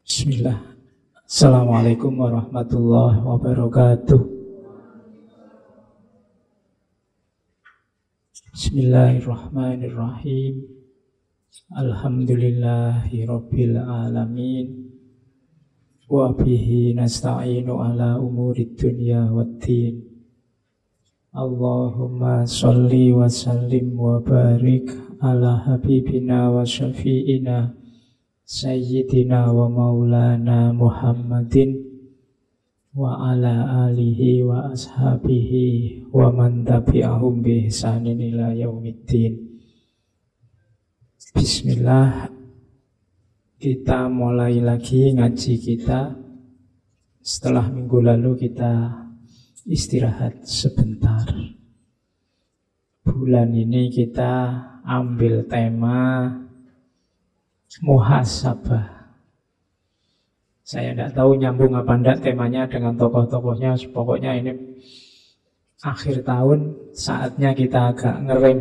Bismillah. Assalamualaikum warahmatullahi wabarakatuh. Bismillahirrahmanirrahim. Alhamdulillahi rabbil alamin. Wa bihi nasta'inu ala umurid dunya waddin. Allahumma sholli wa sallim wa barik ala habibina wa syafi'ina Sayyidina wa maulana Muhammadin wa ala alihi wa ashabihi wa man tabi'ahum bi ihsanin ila yaumiddin. Bismillah. Kita mulai lagi ngaji kita. Setelah minggu lalu kita istirahat sebentar. Bulan ini kita ambil tema muhasabah. Saya tidak tahu nyambung apa enggak temanya dengan tokoh-tokohnya. Pokoknya ini akhir tahun, saatnya kita agak ngerem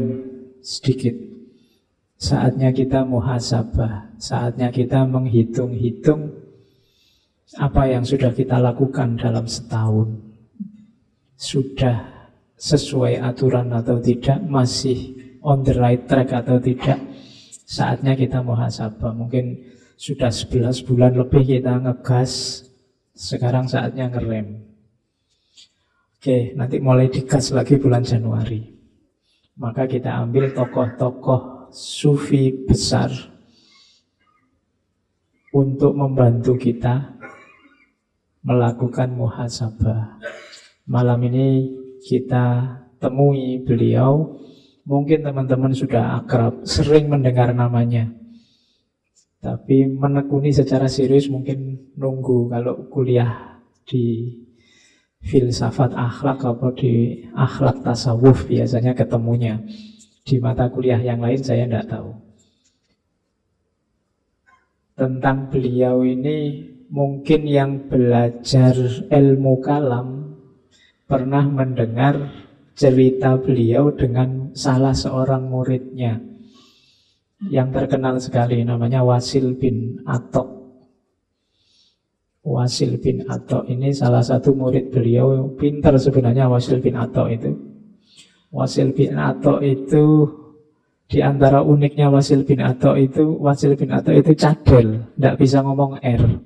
sedikit. Saatnya kita muhasabah. Saatnya kita menghitung-hitung apa yang sudah kita lakukan dalam setahun. Sudah sesuai aturan atau tidak, masih on the right track atau tidak. Saatnya kita muhasabah. Mungkin sudah 11 bulan lebih kita ngegas, sekarang saatnya ngerem. Oke, nanti mulai digas lagi bulan Januari. Maka kita ambil tokoh-tokoh sufi besar untuk membantu kita melakukan muhasabah. Malam ini kita temui beliau. Mungkin teman-teman sudah akrab, sering mendengar namanya. Tapi menekuni secara serius mungkin nunggu kalau kuliah di filsafat akhlak atau di akhlak tasawuf biasanya ketemunya. Di mata kuliah yang lain saya tidak tahu. Tentang beliau ini mungkin yang belajar ilmu kalam pernah mendengar cerita beliau dengan salah seorang muridnya yang terkenal sekali, namanya Wasil bin Atok. Wasil bin Atok ini salah satu murid beliau, pintar sebenarnya Wasil bin Atok itu. Wasil bin Atok itu, di antara uniknya Wasil bin Atok itu cadel, tidak bisa ngomong R.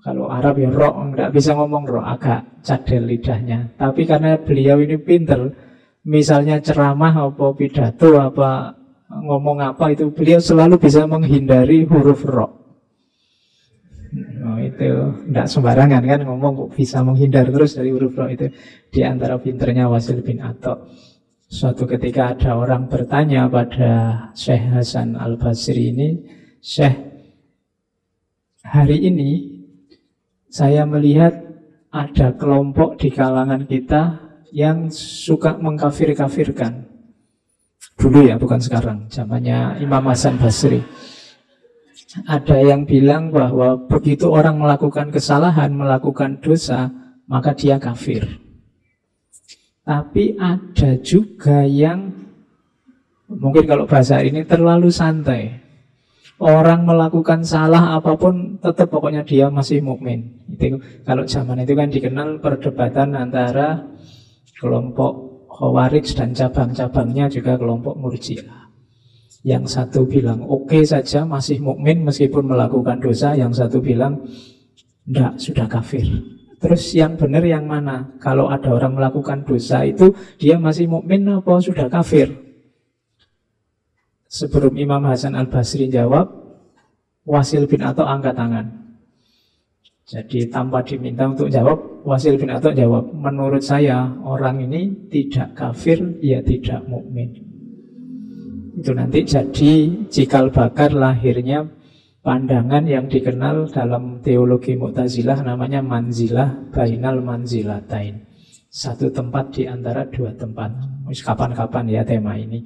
Kalau Arab ya ro, nggak bisa ngomong ro, agak cadel lidahnya. Tapi karena beliau ini pinter, misalnya ceramah apa pidato apa ngomong apa itu beliau selalu bisa menghindari huruf ro. Oh, itu nggak sembarangan kan ngomong, kok bisa menghindar terus dari huruf ro. Itu di antara pinternya Wasil bin Atok. Suatu ketika ada orang bertanya pada Syekh Hasan Al-Basri ini, Syekh, hari ini saya melihat ada kelompok di kalangan kita yang suka mengkafir-kafirkan. Dulu ya, bukan sekarang, zamannya Imam Hasan Basri. Ada yang bilang bahwa begitu orang melakukan kesalahan, melakukan dosa, maka dia kafir. Tapi ada juga yang, mungkin kalau bahasa ini terlalu santai. Orang melakukan salah apapun tetap pokoknya dia masih mukmin. Itu kalau zaman itu kan dikenal perdebatan antara kelompok Khawarij dan cabang-cabangnya juga kelompok Murji'ah. Yang satu bilang oke saja masih mukmin meskipun melakukan dosa, yang satu bilang enggak, sudah kafir. Terus yang benar yang mana? Kalau ada orang melakukan dosa itu dia masih mukmin apa sudah kafir? Sebelum Imam Hasan Al-Basri jawab, Wasil bin Atok angkat tangan. Jadi tanpa diminta untuk jawab, Wasil bin Atok jawab, menurut saya orang ini tidak kafir, ya tidak mukmin. Itu nanti jadi cikal bakar lahirnya pandangan yang dikenal dalam teologi Mu'tazilah, namanya manzilah bainal manzilatain. Satu tempat di antara dua tempat. Kapan-kapan ya tema ini.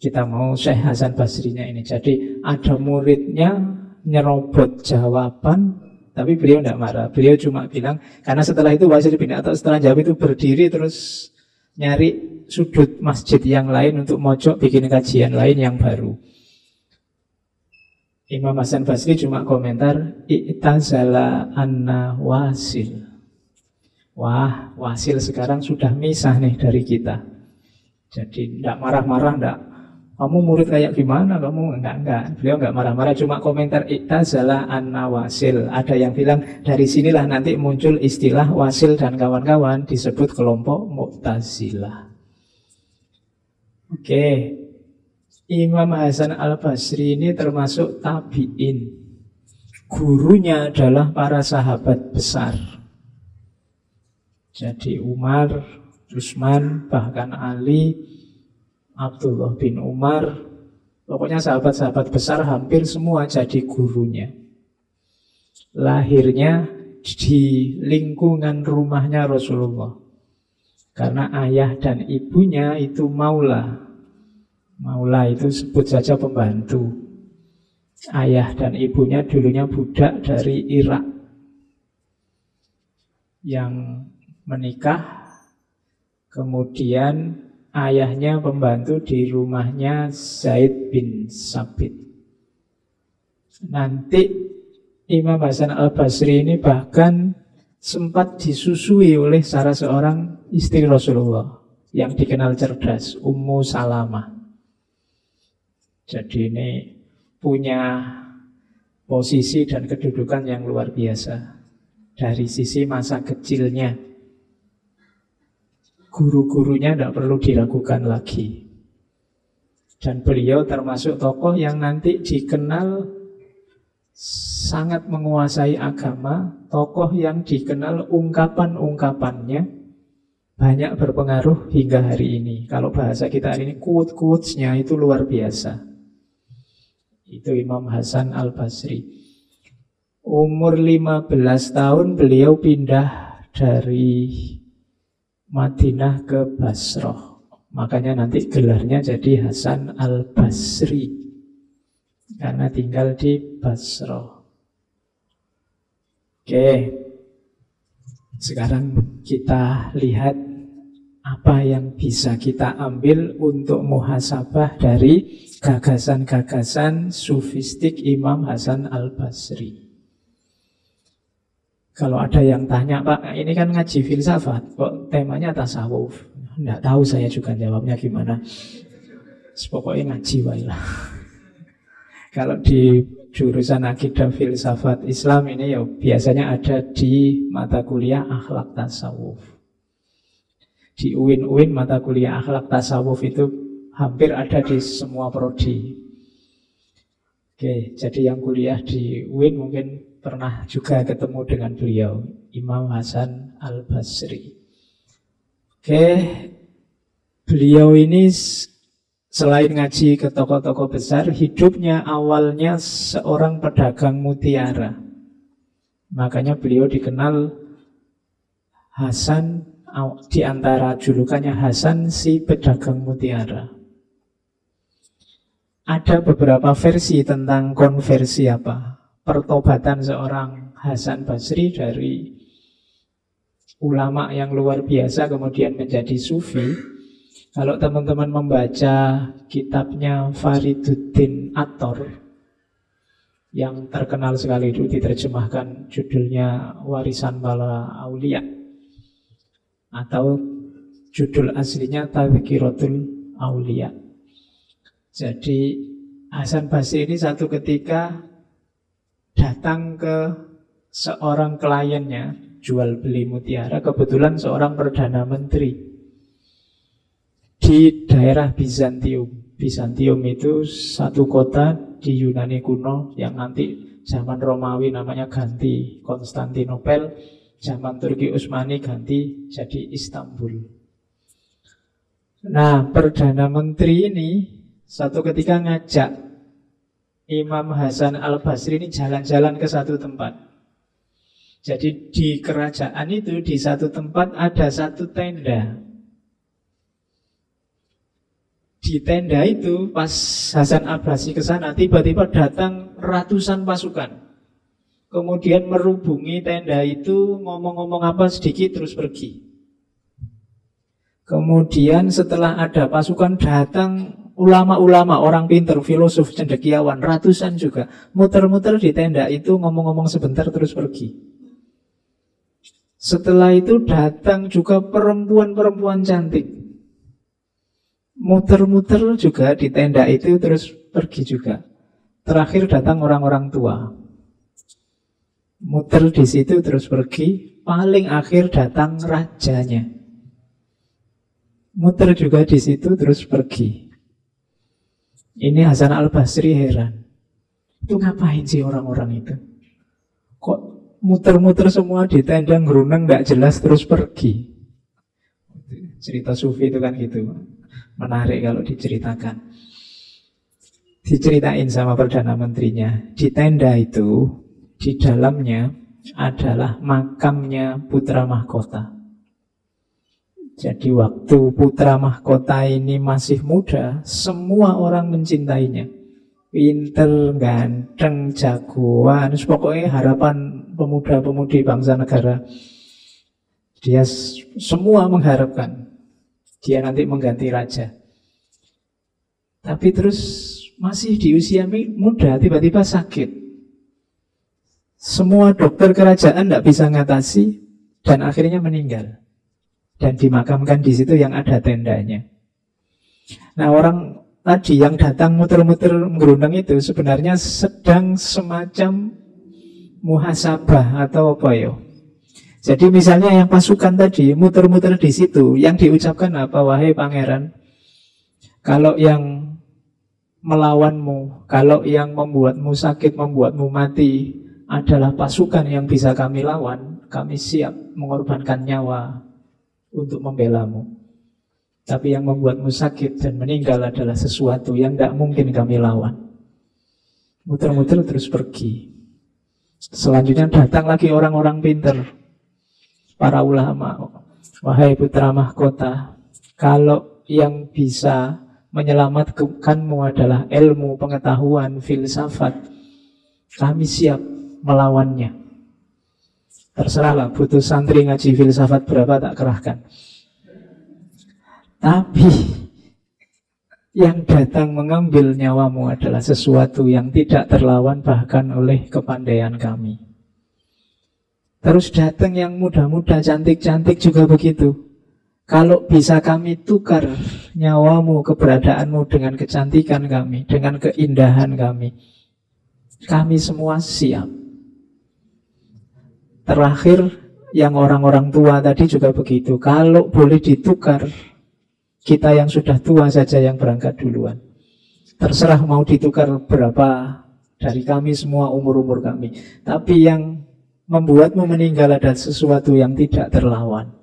Kita mau Syekh Hasan Basrinya ini. Jadi ada muridnya nyerobot jawaban, tapi beliau tidak marah. Beliau cuma bilang, karena setelah itu Wasil bin Atok setelah jawab itu berdiri terus nyari sudut masjid yang lain untuk mojok bikin kajian lain yang baru. Imam Hasan Basri cuma komentar, i'tazala anna wasil. Wah, Wasil sekarang sudah misah nih dari kita. Jadi tidak marah-marah, tidak. Kamu murid kayak gimana? Kamu enggak. Beliau enggak marah-marah, cuma komentar i'tazala anna Wasil. Ada yang bilang dari sinilah nanti muncul istilah Wasil dan kawan-kawan disebut kelompok Mu'tazilah. Oke. Imam Hasan Al-Basri ini termasuk tabi'in. Gurunya adalah para sahabat besar. Jadi Umar, Utsman, bahkan Ali, Abdullah bin Umar, pokoknya sahabat-sahabat besar hampir semua jadi gurunya. Lahirnya di lingkungan rumahnya Rasulullah. Karena ayah dan ibunya itu maula. Maula itu sebut saja pembantu. Ayah dan ibunya dulunya budak dari Irak yang menikah, kemudian ayahnya pembantu di rumahnya Zaid bin Sabit. Nanti Imam Hasan Al-Basri ini bahkan sempat disusui oleh salah seorang istri Rasulullah yang dikenal cerdas, Ummu Salamah. Jadi ini punya posisi dan kedudukan yang luar biasa dari sisi masa kecilnya. Guru-gurunya tidak perlu diragukan lagi. Dan beliau termasuk tokoh yang nanti dikenal sangat menguasai agama, tokoh yang dikenal ungkapan-ungkapannya banyak berpengaruh hingga hari ini. Kalau bahasa kita hari ini, quote-quotesnya itu luar biasa. Itu Imam Hasan Al-Basri. Umur 15 tahun beliau pindah dari Madinah ke Basrah. Makanya nanti gelarnya jadi Hasan Al-Basri, karena tinggal di Basrah. Oke, sekarang kita lihat apa yang bisa kita ambil untuk muhasabah dari gagasan-gagasan sufistik Imam Hasan Al-Basri. Kalau ada yang tanya, Pak, ini kan ngaji filsafat, kok temanya tasawuf? Nggak tahu saya juga jawabnya gimana. Pokoknya ngaji wailah. Kalau di jurusan akidah filsafat Islam ini ya biasanya ada di mata kuliah akhlak tasawuf. Di UIN mata kuliah akhlak tasawuf itu hampir ada di semua prodi. Oke, jadi yang kuliah di UIN mungkin pernah juga ketemu dengan beliau, Imam Hasan Al-Basri. Oke, beliau ini selain ngaji ke tokoh-tokoh besar, hidupnya awalnya seorang pedagang mutiara. Makanya beliau dikenal Hasan, di antara julukannya Hasan si pedagang mutiara. Ada beberapa versi tentang konversi pertobatan seorang Hasan Basri dari ulama yang luar biasa kemudian menjadi sufi. Kalau teman-teman membaca kitabnya Fariduddin Attor yang terkenal sekali itu diterjemahkan judulnya Warisan Para Aulia, atau judul aslinya Tadhkiratul Aulia. Jadi Hasan Basri ini satu ketika datang ke seorang kliennya jual beli mutiara, kebetulan seorang perdana menteri di daerah Bizantium. Bizantium itu satu kota di Yunani kuno yang nanti zaman Romawi namanya ganti Konstantinopel, zaman Turki Utsmani ganti jadi Istanbul. Nah, perdana menteri ini satu ketika ngajak Imam Hasan Al-Basri ini jalan-jalan ke satu tempat. Jadi di kerajaan itu, di satu tempat ada satu tenda. Di tenda itu pas Hasan Al-Basri ke sana, tiba-tiba datang ratusan pasukan. Kemudian merubungi tenda itu, ngomong-ngomong apa sedikit terus pergi. Kemudian setelah ada pasukan datang ulama-ulama, orang pinter, filosof, cendekiawan, ratusan juga muter-muter di tenda itu, ngomong-ngomong sebentar terus pergi. Setelah itu datang juga perempuan-perempuan cantik, muter-muter juga di tenda itu terus pergi juga. Terakhir datang orang-orang tua, muter di situ terus pergi. Paling akhir datang rajanya, muter juga di situ terus pergi. Ini Hasan al-Basri heran, itu ngapain sih orang-orang itu? Kok muter-muter semua di tenda, ngeruneng gak jelas terus pergi? Cerita sufi itu kan gitu, menarik kalau diceritakan. Diceritain sama Perdana Menterinya, di tenda itu, di dalamnya adalah makamnya putra mahkota. Jadi waktu putra mahkota ini masih muda, semua orang mencintainya. Pinter, ganteng, jagoan, pokoknya harapan pemuda-pemudi bangsa negara. Dia semua mengharapkan dia nanti mengganti raja. Tapi terus masih di usia muda, tiba-tiba sakit. Semua dokter kerajaan tidak bisa ngatasi, dan akhirnya meninggal. Dan dimakamkan di situ yang ada tendanya. Nah, orang tadi yang datang muter-muter menggerundang itu sebenarnya sedang semacam muhasabah atau apa ya. Jadi misalnya yang pasukan tadi muter-muter di situ, yang diucapkan apa? Wahai pangeran, kalau yang melawanmu, kalau yang membuatmu sakit, membuatmu mati adalah pasukan yang bisa kami lawan, kami siap mengorbankan nyawa untuk membelamu. Tapi yang membuatmu sakit dan meninggal adalah sesuatu yang tidak mungkin kami lawan. Muter-muter terus pergi. Selanjutnya datang lagi orang-orang pintar, para ulama. Wahai putra mahkota, kalau yang bisa menyelamatkanmu adalah ilmu, pengetahuan, filsafat, kami siap melawannya. Terserahlah, butuh santri ngaji filsafat berapa tak kerahkan. Tapi yang datang mengambil nyawamu adalah sesuatu yang tidak terlawan bahkan oleh kepandaian kami. Terus datang yang muda-muda, cantik-cantik juga begitu. Kalau bisa kami tukar nyawamu, keberadaanmu dengan kecantikan kami, dengan keindahan kami semua siap. Terakhir, yang orang-orang tua tadi juga begitu. Kalau boleh ditukar, kita yang sudah tua saja yang berangkat duluan. Terserah mau ditukar berapa dari kami semua, umur-umur kami. Tapi yang membuatmu meninggal adalah sesuatu yang tidak terlawan.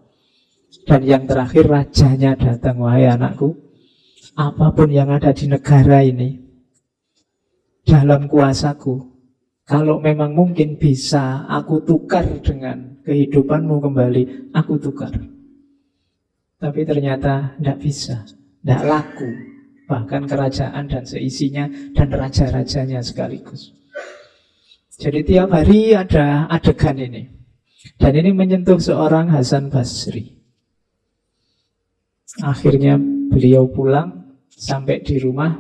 Dan yang terakhir, rajanya datang. Wahai anakku, apapun yang ada di negara ini dalam kuasaku, kalau memang mungkin bisa aku tukar dengan kehidupanmu kembali, aku tukar. Tapi ternyata tidak bisa, tidak laku. Bahkan kerajaan dan seisinya dan raja-rajanya sekaligus. Jadi tiap hari ada adegan ini. Dan ini menyentuh seorang Hasan Basri. Akhirnya beliau pulang, sampai di rumah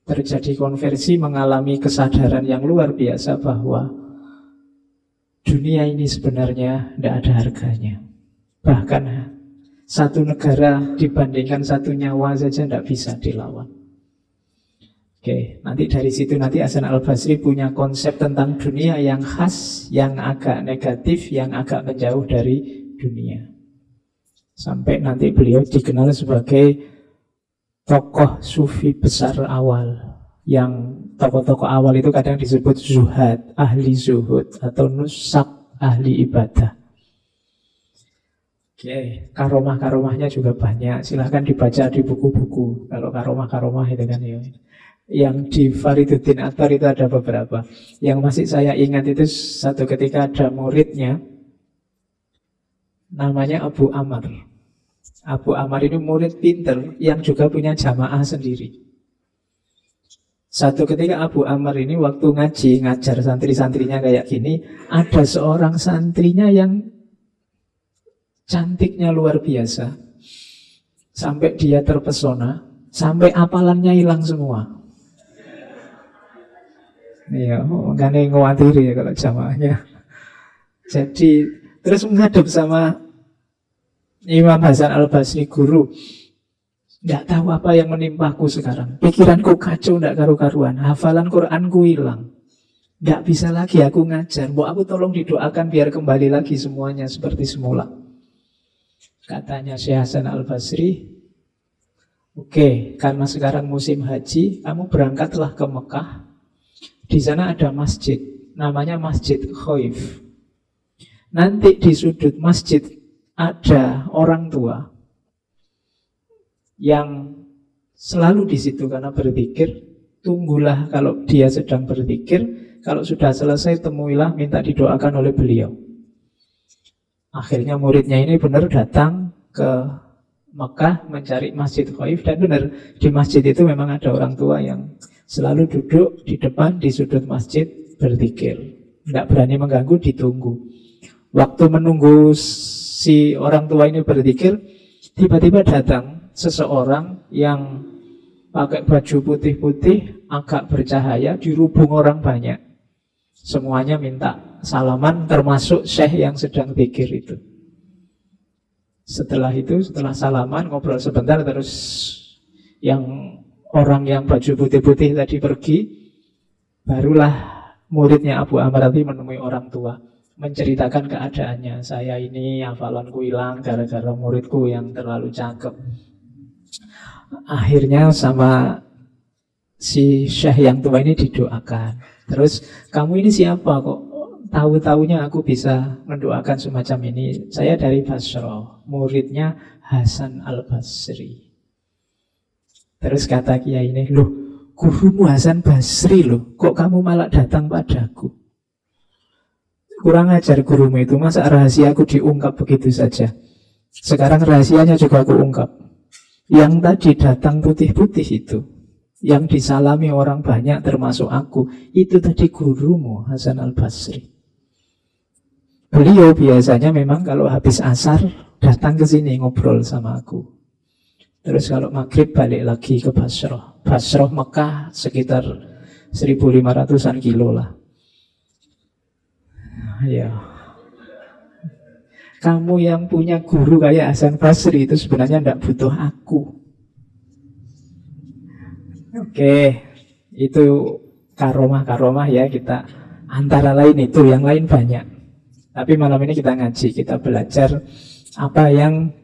terjadi konversi, mengalami kesadaran yang luar biasa bahwa dunia ini sebenarnya tidak ada harganya. Bahkan satu negara dibandingkan satu nyawa saja tidak bisa dilawan. Oke, nanti dari situ nanti Hasan al-Basri punya konsep tentang dunia yang khas, yang agak negatif, yang agak menjauh dari dunia. Sampai nanti beliau dikenal sebagai tokoh sufi besar awal. Yang tokoh-tokoh awal itu kadang disebut zuhad, ahli zuhud, atau nusak, ahli ibadah. Oke, karomah-karomahnya juga banyak. Silahkan dibaca di buku-buku. Kalau karomah-karomah itu kan ya. Yang di Fariduddin Attar itu ada beberapa. Yang masih saya ingat itu satu ketika ada muridnya, namanya Abu Amr. Abu Amr ini murid pinter yang juga punya jamaah sendiri. Satu ketika Abu Amr ini waktu ngaji, ngajar santri-santrinya kayak gini, ada seorang santrinya yang cantiknya luar biasa. Sampai dia terpesona. sampai apalannya hilang semua. Iya, makanya ngawatiri ya kalau jamaahnya. Jadi terus menghadap sama Imam Hasan Al-Basri, guru, nggak tahu apa yang menimpaku sekarang. Pikiranku kacau, nggak karu-karuan. Hafalan Quranku hilang. Nggak bisa lagi aku ngajar. Mbok aku tolong didoakan biar kembali lagi semuanya seperti semula. Katanya Syekh Hasan Al-Basri, oke, karena sekarang musim haji, kamu berangkatlah ke Mekah. Di sana ada masjid, namanya Masjid Khaif. Nanti di sudut masjid ada orang tua yang selalu di situ karena berzikir. Tunggulah kalau dia sedang berzikir. Kalau sudah selesai temuilah, minta didoakan oleh beliau. Akhirnya muridnya ini benar datang ke Mekah mencari Masjid Khaif. Dan benar, di masjid itu memang ada orang tua yang selalu duduk di depan, di sudut masjid berzikir. Tidak berani mengganggu, ditunggu. Waktu menunggu si orang tua ini berzikir, tiba-tiba datang seseorang yang pakai baju putih-putih, agak bercahaya, dirubung orang banyak. Semuanya minta salaman, termasuk syekh yang sedang zikir itu. Setelah itu, setelah salaman, ngobrol sebentar, terus yang orang yang baju putih-putih tadi pergi. Barulah muridnya Abu Amrati menemui orang tua, menceritakan keadaannya. Saya ini hafalanku hilang gara-gara muridku yang terlalu cakep. Akhirnya sama si syekh yang tua ini didoakan. Terus, kamu ini siapa kok? Tahu-taunya aku bisa mendoakan semacam ini. Saya dari Basrah, muridnya Hasan Al-Basri. Terus kata kiai ini, loh, gurumu Hasan Basri loh, kok kamu malah datang padaku? Kurang ajar gurumu itu, masa rahasiaku diungkap begitu saja? Sekarang rahasianya juga aku ungkap. Yang tadi datang putih-putih itu, yang disalami orang banyak termasuk aku, itu tadi gurumu Hasan Al-Basri. Beliau biasanya memang kalau habis asar datang ke sini ngobrol sama aku. Terus kalau maghrib balik lagi ke Basrah. Basrah Mekah sekitar 1.500-an kilo lah. Ya. Kamu yang punya guru kayak Hasan Basri itu sebenarnya tidak butuh aku. Oke, itu karomah-karomah ya, kita antara lain itu, yang lain banyak. Tapi malam ini kita ngaji, kita belajar apa yang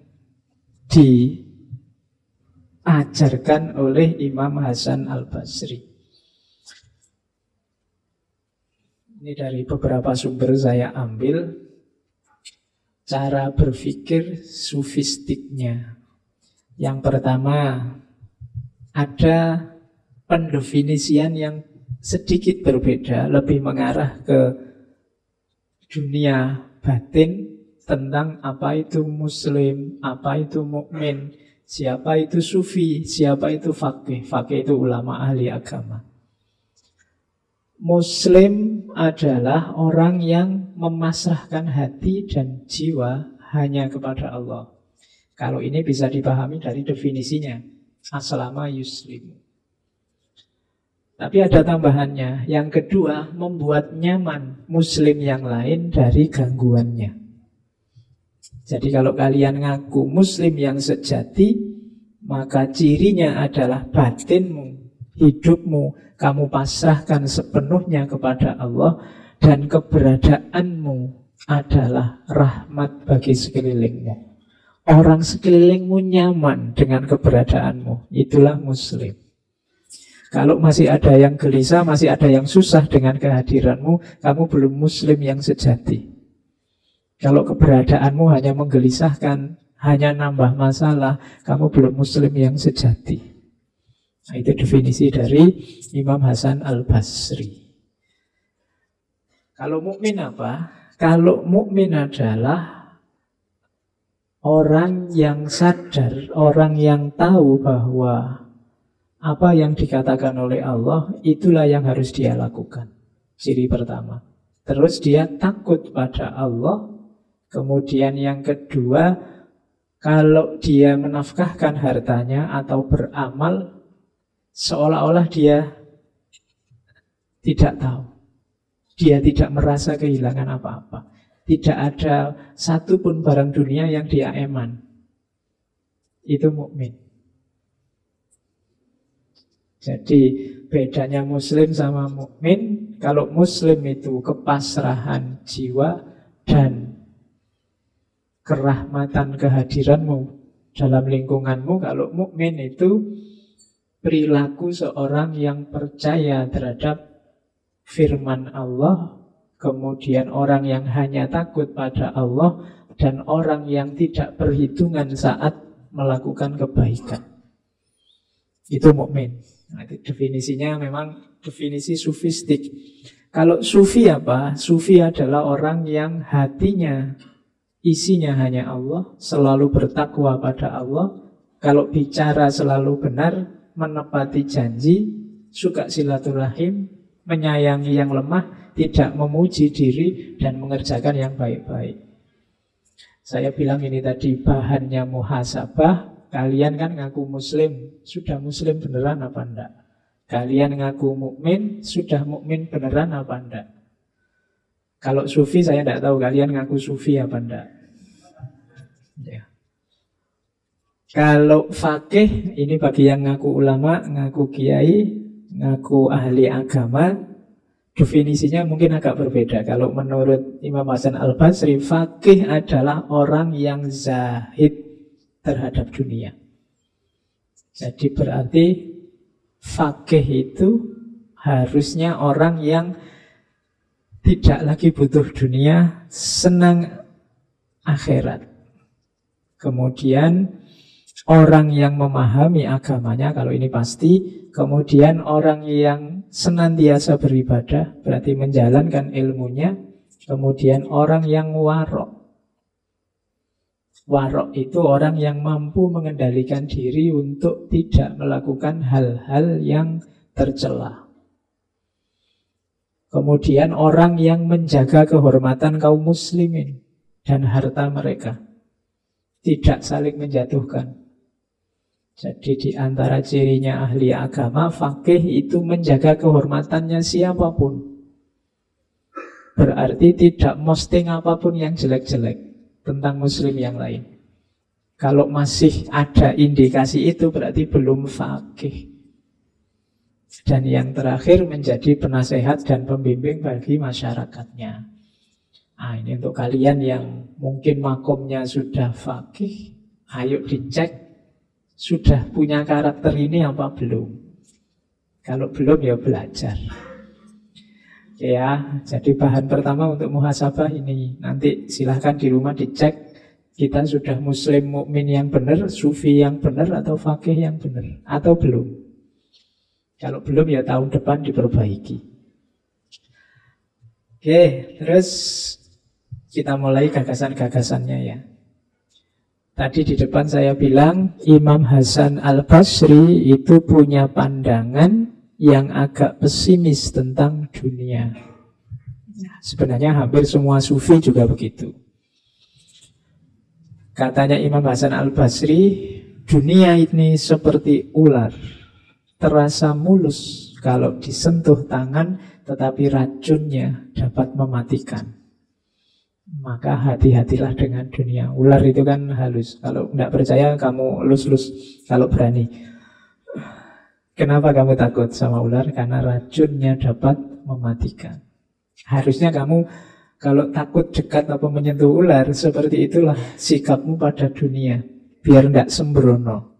diajarkan oleh Imam Hasan Al-Basri. Ini dari beberapa sumber saya ambil cara berpikir sufistiknya. Yang pertama, ada pendefinisian yang sedikit berbeda, lebih mengarah ke dunia batin tentang apa itu muslim, apa itu mukmin, siapa itu sufi, siapa itu faqih. Faqih itu ulama ahli agama. Muslim adalah orang yang memasrahkan hati dan jiwa hanya kepada Allah. Kalau ini bisa dipahami dari definisinya, aslama yuslimu. Tapi ada tambahannya. Yang kedua, membuat nyaman muslim yang lain dari gangguannya. Jadi kalau kalian ngaku muslim yang sejati, maka cirinya adalah batinmu, hidupmu, kamu pasrahkan sepenuhnya kepada Allah, dan keberadaanmu adalah rahmat bagi sekelilingmu. Orang sekelilingmu nyaman dengan keberadaanmu, itulah muslim. Kalau masih ada yang gelisah, masih ada yang susah dengan kehadiranmu, kamu belum muslim yang sejati. Kalau keberadaanmu hanya menggelisahkan, hanya nambah masalah, kamu belum muslim yang sejati. Nah, itu definisi dari Imam Hasan Al-Basri. Kalau mukmin apa? Kalau mukmin adalah orang yang sadar, orang yang tahu bahwa apa yang dikatakan oleh Allah, itulah yang harus dia lakukan. Ciri pertama. Terus dia takut pada Allah. Kemudian yang kedua, Kalau dia menafkahkan hartanya atau beramal, seolah-olah dia tidak tahu. Dia tidak merasa kehilangan apa-apa. Tidak ada satupun barang dunia yang dia eman. Itu mukmin. Jadi bedanya muslim sama mukmin, kalau muslim itu kepasrahan jiwa dan kerahmatan kehadiranmu dalam lingkunganmu. Kalau mukmin itu perilaku seorang yang percaya terhadap firman Allah, kemudian orang yang hanya takut pada Allah, dan orang yang tidak perhitungan saat melakukan kebaikan. Itu mukmin. Nah, itu definisinya memang definisi sufistik. Kalau sufi apa? Sufi adalah orang yang hatinya isinya hanya Allah, selalu bertakwa pada Allah, kalau bicara selalu benar, menepati janji, suka silaturahim, menyayangi yang lemah, tidak memuji diri, dan mengerjakan yang baik-baik. Saya bilang ini tadi bahannya muhasabah. Kalian kan ngaku muslim, sudah muslim beneran apa enggak? Kalian ngaku mukmin, sudah mukmin beneran apa enggak? Kalau sufi saya enggak tahu kalian ngaku sufi apa enggak. Ya. Kalau fakih, ini bagi yang ngaku ulama, ngaku kiai, ngaku ahli agama, definisinya mungkin agak berbeda. Kalau menurut Imam Hasan Al-Basri, fakih adalah orang yang zahid terhadap dunia. Jadi berarti fakih itu harusnya orang yang tidak lagi butuh dunia, senang akhirat. Kemudian orang yang memahami agamanya, kalau ini pasti. Kemudian orang yang senantiasa beribadah, berarti menjalankan ilmunya. Kemudian orang yang warok. Warok itu orang yang mampu mengendalikan diri untuk tidak melakukan hal-hal yang tercela. Kemudian orang yang menjaga kehormatan kaum muslimin dan harta mereka, tidak saling menjatuhkan. Jadi di antara cirinya ahli agama, fakih itu menjaga kehormatannya siapapun. Berarti tidak posting apapun yang jelek-jelek tentang muslim yang lain. Kalau masih ada indikasi itu berarti belum fakih. Dan yang terakhir menjadi penasehat dan pembimbing bagi masyarakatnya. Nah, ini untuk kalian yang mungkin makomnya sudah fakih, ayo dicek sudah punya karakter ini apa belum. Kalau belum ya belajar. Ya, jadi bahan pertama untuk muhasabah ini. Nanti silahkan di rumah dicek kita sudah muslim mukmin yang benar, sufi yang benar, atau fakih yang benar, atau belum. Kalau belum ya tahun depan diperbaiki. Oke, terus kita mulai gagasan-gagasannya ya. Tadi di depan saya bilang Imam Hasan Al-Basri itu punya pandangan yang agak pesimis tentang dunia. Sebenarnya hampir semua sufi juga begitu. Katanya Imam Hasan Al-Basri, dunia ini seperti ular, terasa mulus kalau disentuh tangan, tetapi racunnya dapat mematikan. Maka hati-hatilah dengan dunia. Ular itu kan halus. Kalau tidak percaya kamu lus-lus kalau berani. Kenapa kamu takut sama ular? Karena racunnya dapat mematikan. Harusnya kamu kalau takut dekat atau menyentuh ular, seperti itulah sikapmu pada dunia, biar tidak sembrono.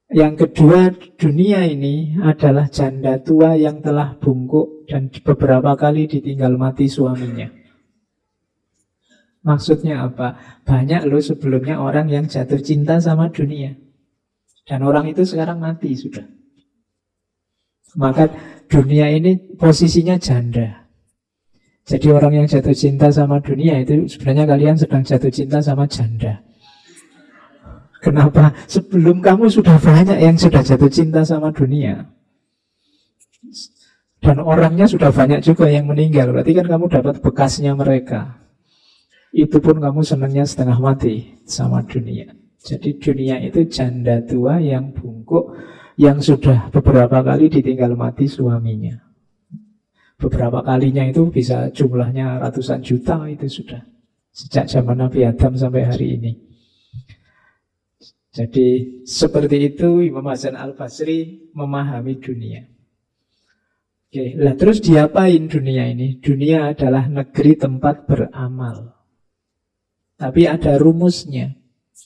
Yang kedua, dunia ini adalah janda tua yang telah bungkuk dan beberapa kali ditinggal mati suaminya. Maksudnya apa? Banyak loh sebelumnya orang yang jatuh cinta sama dunia, dan orang itu sekarang mati sudah. Maka dunia ini posisinya janda. Jadi orang yang jatuh cinta sama dunia itu sebenarnya kalian sedang jatuh cinta sama janda. Kenapa? Sebelum kamu sudah banyak yang sudah jatuh cinta sama dunia. Dan orangnya sudah banyak juga yang meninggal. Berarti kan kamu dapat bekasnya mereka. Itu pun kamu senangnya setengah mati sama dunia. Jadi dunia itu janda tua yang bungkuk, yang sudah beberapa kali ditinggal mati suaminya. Beberapa kalinya itu bisa jumlahnya ratusan juta itu sudah. Sejak zaman Nabi Adam sampai hari ini. Jadi seperti itu Imam Hasan Al-Basri memahami dunia. Oke, lah terus diapain dunia ini? Dunia adalah negeri tempat beramal. Tapi ada rumusnya.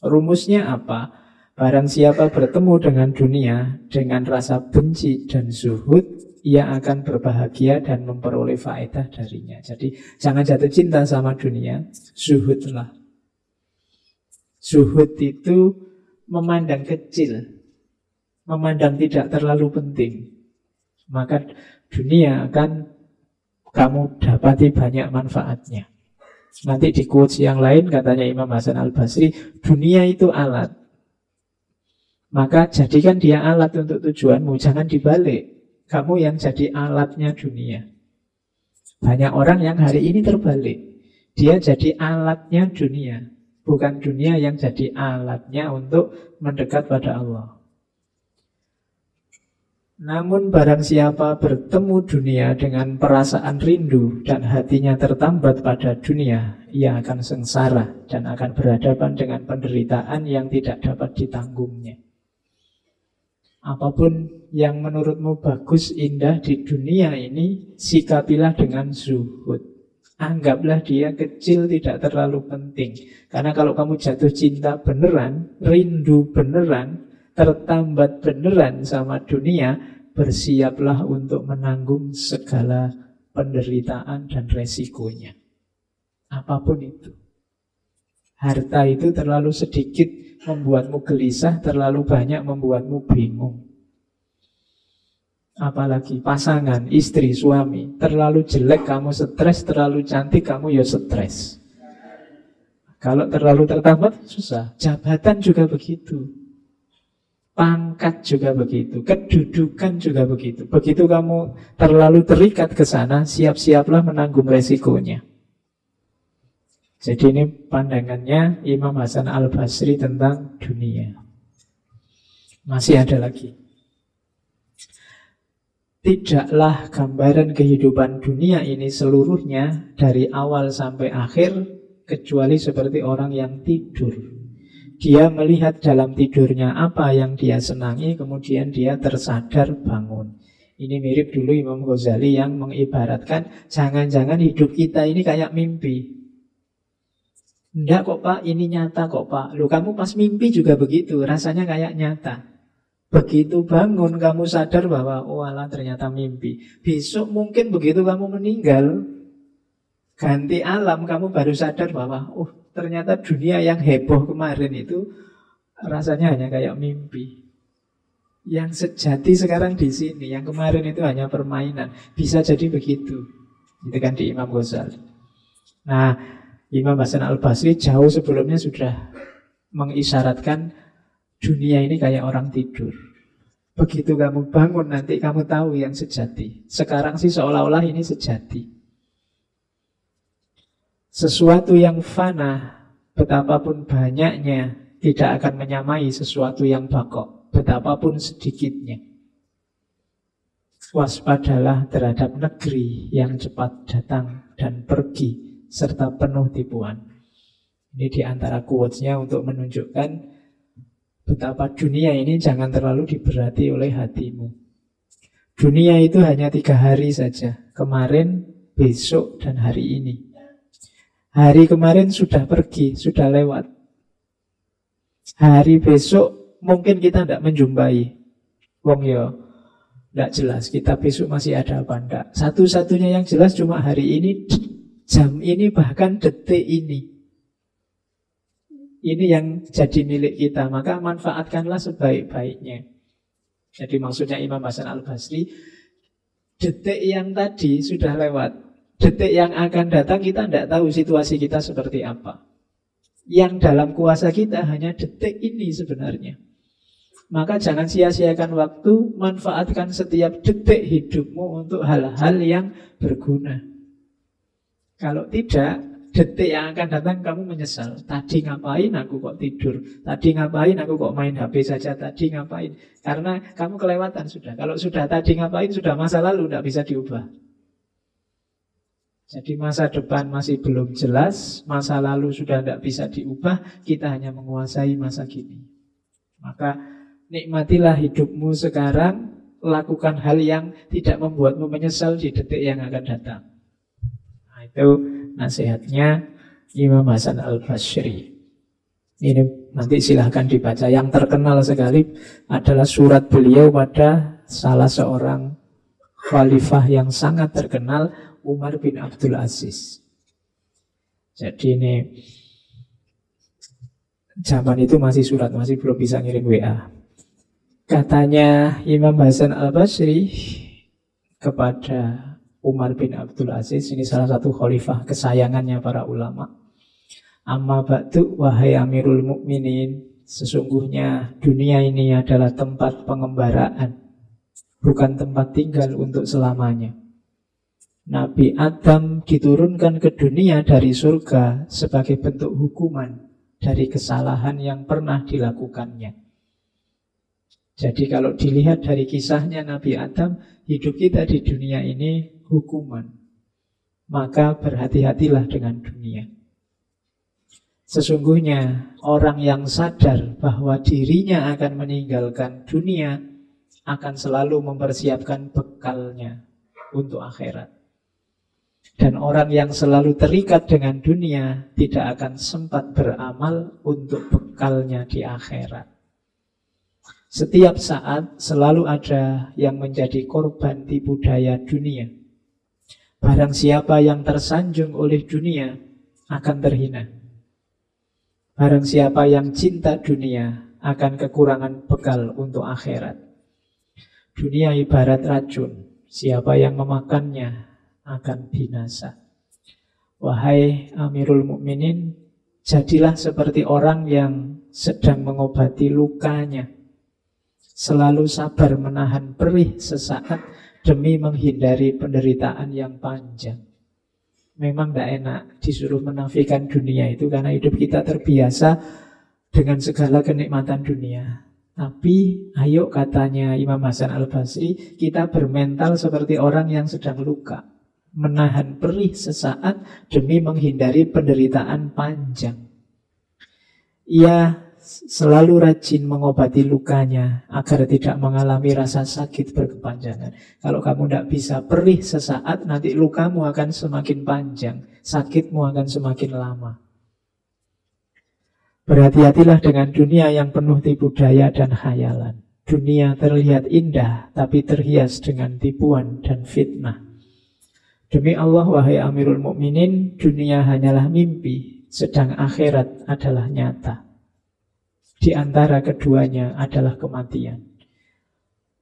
Rumusnya apa? Barang siapa bertemu dengan dunia dengan rasa benci dan zuhud, ia akan berbahagia dan memperoleh faedah darinya. Jadi jangan jatuh cinta sama dunia, zuhudlah. Zuhud itu memandang kecil, memandang tidak terlalu penting. Maka dunia akan kamu dapati banyak manfaatnya. Nanti di quotes yang lain katanya Imam Hasan Al-Basri, dunia itu alat. Maka jadikan dia alat untuk tujuanmu, jangan dibalik. Kamu yang jadi alatnya dunia. Banyak orang yang hari ini terbalik. Dia jadi alatnya dunia, bukan dunia yang jadi alatnya untuk mendekat pada Allah. Namun barang siapa bertemu dunia dengan perasaan rindu dan hatinya tertambat pada dunia, ia akan sengsara dan akan berhadapan dengan penderitaan yang tidak dapat ditanggungnya. Apapun yang menurutmu bagus, indah di dunia ini, sikapilah dengan zuhud. Anggaplah dia kecil, tidak terlalu penting. Karena kalau kamu jatuh cinta beneran, rindu beneran, tertambat beneran sama dunia, bersiaplah untuk menanggung segala penderitaan dan resikonya. Apapun itu. Harta itu terlalu sedikit membuatmu gelisah, terlalu banyak membuatmu bingung. Apalagi pasangan, istri, suami, terlalu jelek kamu stres, terlalu cantik kamu ya stres. Kalau terlalu tertambat susah. Jabatan juga begitu, pangkat juga begitu, kedudukan juga begitu. Begitu kamu terlalu terikat ke sana, siap-siaplah menanggung resikonya. Jadi ini pandangannya Imam Hasan Al-Basri tentang dunia. Masih ada lagi. Tidaklah gambaran kehidupan dunia ini seluruhnya dari awal sampai akhir kecuali seperti orang yang tidur. Dia melihat dalam tidurnya apa yang dia senangi, kemudian dia tersadar bangun. Ini mirip dulu Imam Ghazali yang mengibaratkan jangan-jangan hidup kita ini kayak mimpi. Enggak kok Pak, ini nyata kok Pak. Loh kamu pas mimpi juga begitu, rasanya kayak nyata. Begitu bangun kamu sadar bahwa oh alah ternyata mimpi. Besok mungkin begitu kamu meninggal, ganti alam, kamu baru sadar bahwa oh ternyata dunia yang heboh kemarin itu rasanya hanya kayak mimpi. Yang sejati sekarang di sini, yang kemarin itu hanya permainan. Bisa jadi begitu. Itu kan di Imam Ghazali. Nah, Imam Hasan Al-Basri jauh sebelumnya sudah mengisyaratkan dunia ini kayak orang tidur. Begitu kamu bangun nanti kamu tahu yang sejati. Sekarang sih seolah-olah ini sejati. Sesuatu yang fana, betapapun banyaknya, tidak akan menyamai sesuatu yang bakok, betapapun sedikitnya. Waspadalah terhadap negeri yang cepat datang dan pergi serta penuh tipuan. Ini di antara quotes-nya untuk menunjukkan betapa dunia ini jangan terlalu diberati oleh hatimu. Dunia itu hanya 3 hari saja, kemarin, besok, dan hari ini. Hari kemarin sudah pergi, sudah lewat. Hari besok mungkin kita tidak menjumpai. Wong ya, tidak jelas kita besok masih ada apa enggak. Satu-satunya yang jelas cuma hari ini, jam ini, bahkan detik ini. Ini yang jadi milik kita. Maka manfaatkanlah sebaik-baiknya. Jadi maksudnya Imam Hasan Al-Basri, detik yang tadi sudah lewat. Detik yang akan datang kita tidak tahu situasi kita seperti apa. Yang dalam kuasa kita hanya detik ini sebenarnya. Maka jangan sia-siakan waktu, manfaatkan setiap detik hidupmu untuk hal-hal yang berguna. Kalau tidak, detik yang akan datang kamu menyesal. Tadi ngapain aku kok tidur? Tadi ngapain aku kok main HP saja? Tadi ngapain? Karena kamu kelewatan sudah. Kalau sudah tadi ngapain, sudah masa lalu, tidak bisa diubah. Jadi masa depan masih belum jelas, masa lalu sudah tidak bisa diubah, kita hanya menguasai masa kini. Maka nikmatilah hidupmu sekarang, lakukan hal yang tidak membuatmu menyesal di detik yang akan datang. Nah, itu nasihatnya Imam Hasan Al-Basri. Ini nanti silahkan dibaca. Yang terkenal sekali adalah surat beliau pada salah seorang khalifah yang sangat terkenal, Umar bin Abdul Aziz. Jadi ini zaman itu masih surat, masih belum bisa ngirim WA. Katanya Imam Hasan Al-Basri kepada Umar bin Abdul Aziz, ini salah satu khalifah kesayangannya para ulama. Amma ba'du wahai Amirul Mukminin, sesungguhnya dunia ini adalah tempat pengembaraan, bukan tempat tinggal untuk selamanya. Nabi Adam diturunkan ke dunia dari surga sebagai bentuk hukuman dari kesalahan yang pernah dilakukannya. Jadi kalau dilihat dari kisahnya Nabi Adam, hidup kita di dunia ini hukuman. Maka berhati-hatilah dengan dunia. Sesungguhnya orang yang sadar bahwa dirinya akan meninggalkan dunia akan selalu mempersiapkan bekalnya untuk akhirat. Dan orang yang selalu terikat dengan dunia tidak akan sempat beramal untuk bekalnya di akhirat. Setiap saat selalu ada yang menjadi korban tipu daya dunia. Barang siapa yang tersanjung oleh dunia akan terhina. Barang siapa yang cinta dunia akan kekurangan bekal untuk akhirat. Dunia ibarat racun, siapa yang memakannya akan binasa. Wahai Amirul Mukminin, jadilah seperti orang yang sedang mengobati lukanya. Selalu sabar menahan perih sesaat demi menghindari penderitaan yang panjang. Memang tidak enak disuruh menafikan dunia itu, karena hidup kita terbiasa dengan segala kenikmatan dunia. Tapi ayo, katanya Imam Hasan Al-Basri, kita bermental seperti orang yang sedang luka, menahan perih sesaat demi menghindari penderitaan panjang. Ia selalu rajin mengobati lukanya agar tidak mengalami rasa sakit berkepanjangan. Kalau kamu tidak bisa perih sesaat, nanti lukamu akan semakin panjang, sakitmu akan semakin lama. Berhati-hatilah dengan dunia yang penuh tipu daya dan khayalan. Dunia terlihat indah, tapi terhias dengan tipuan dan fitnah. Demi Allah, wahai Amirul Mukminin, dunia hanyalah mimpi, sedang akhirat adalah nyata. Di antara keduanya adalah kematian.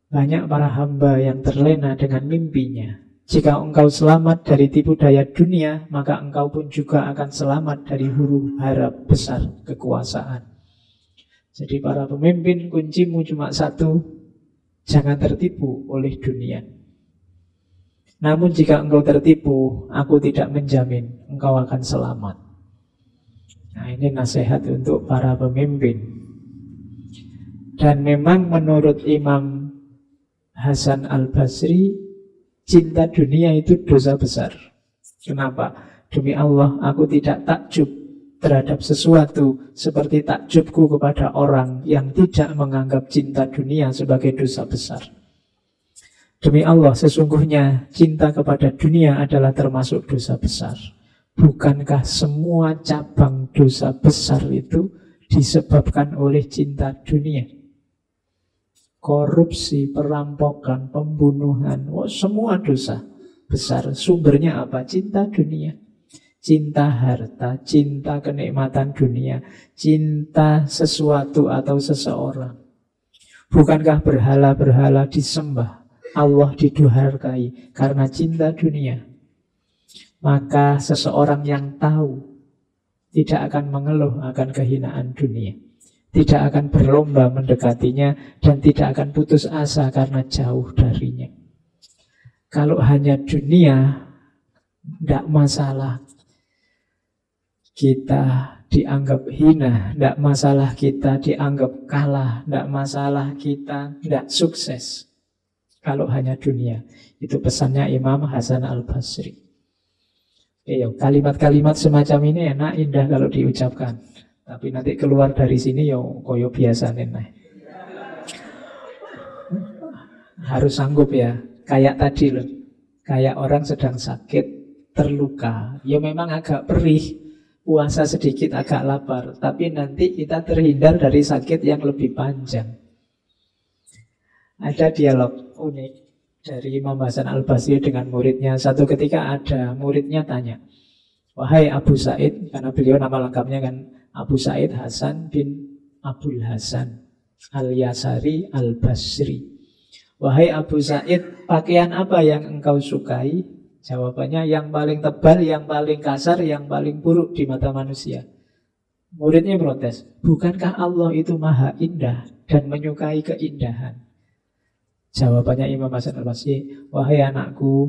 Banyak para hamba yang terlena dengan mimpinya. Jika engkau selamat dari tipu daya dunia, maka engkau pun juga akan selamat dari huru hara besar kekuasaan. Jadi para pemimpin, kuncimu cuma satu, jangan tertipu oleh dunia. Namun jika engkau tertipu, aku tidak menjamin engkau akan selamat. Nah, ini nasihat untuk para pemimpin. Dan memang menurut Imam Hasan Al-Basri, cinta dunia itu dosa besar. Kenapa? Demi Allah, aku tidak takjub terhadap sesuatu seperti takjubku kepada orang yang tidak menganggap cinta dunia sebagai dosa besar. Demi Allah, sesungguhnya cinta kepada dunia adalah termasuk dosa besar. Bukankah semua cabang dosa besar itu disebabkan oleh cinta dunia? Korupsi, perampokan, pembunuhan, semua dosa besar. Sumbernya apa? Cinta dunia. Cinta harta, cinta kenikmatan dunia, cinta sesuatu atau seseorang. Bukankah berhala-berhala disembah, Allah diduharkai karena cinta dunia? Maka seseorang yang tahu tidak akan mengeluh akan kehinaan dunia, tidak akan berlomba mendekatinya, dan tidak akan putus asa karena jauh darinya. Kalau hanya dunia, tidak masalah. kita dianggap hina, tidak masalah kita dianggap kalah, tidak masalah kita tidak sukses. Kalau hanya dunia. Itu pesannya Imam Hasan Al-Basri. Kalimat-kalimat semacam ini enak, indah kalau diucapkan. Tapi nanti keluar dari sini koyo biasa nih. Harus sanggup ya. Kayak tadi loh. Kayak orang sedang sakit, terluka. Ya memang agak perih, puasa sedikit agak lapar, tapi nanti kita terhindar dari sakit yang lebih panjang. Ada dialog unik dari Imam Hasan Al-Basri dengan muridnya. Satu ketika ada muridnya tanya, "Wahai Abu Said," karena beliau nama lengkapnya kan Abu Said Hasan bin Abdul Hasan Al-Yasari Al-Basri. "Wahai Abu Said, pakaian apa yang engkau sukai?" Jawabannya, yang paling tebal, yang paling kasar, yang paling buruk di mata manusia. Muridnya protes, "Bukankah Allah itu maha indah dan menyukai keindahan?" Jawabannya Imam Hasan Al-Basri, "Wahai anakku,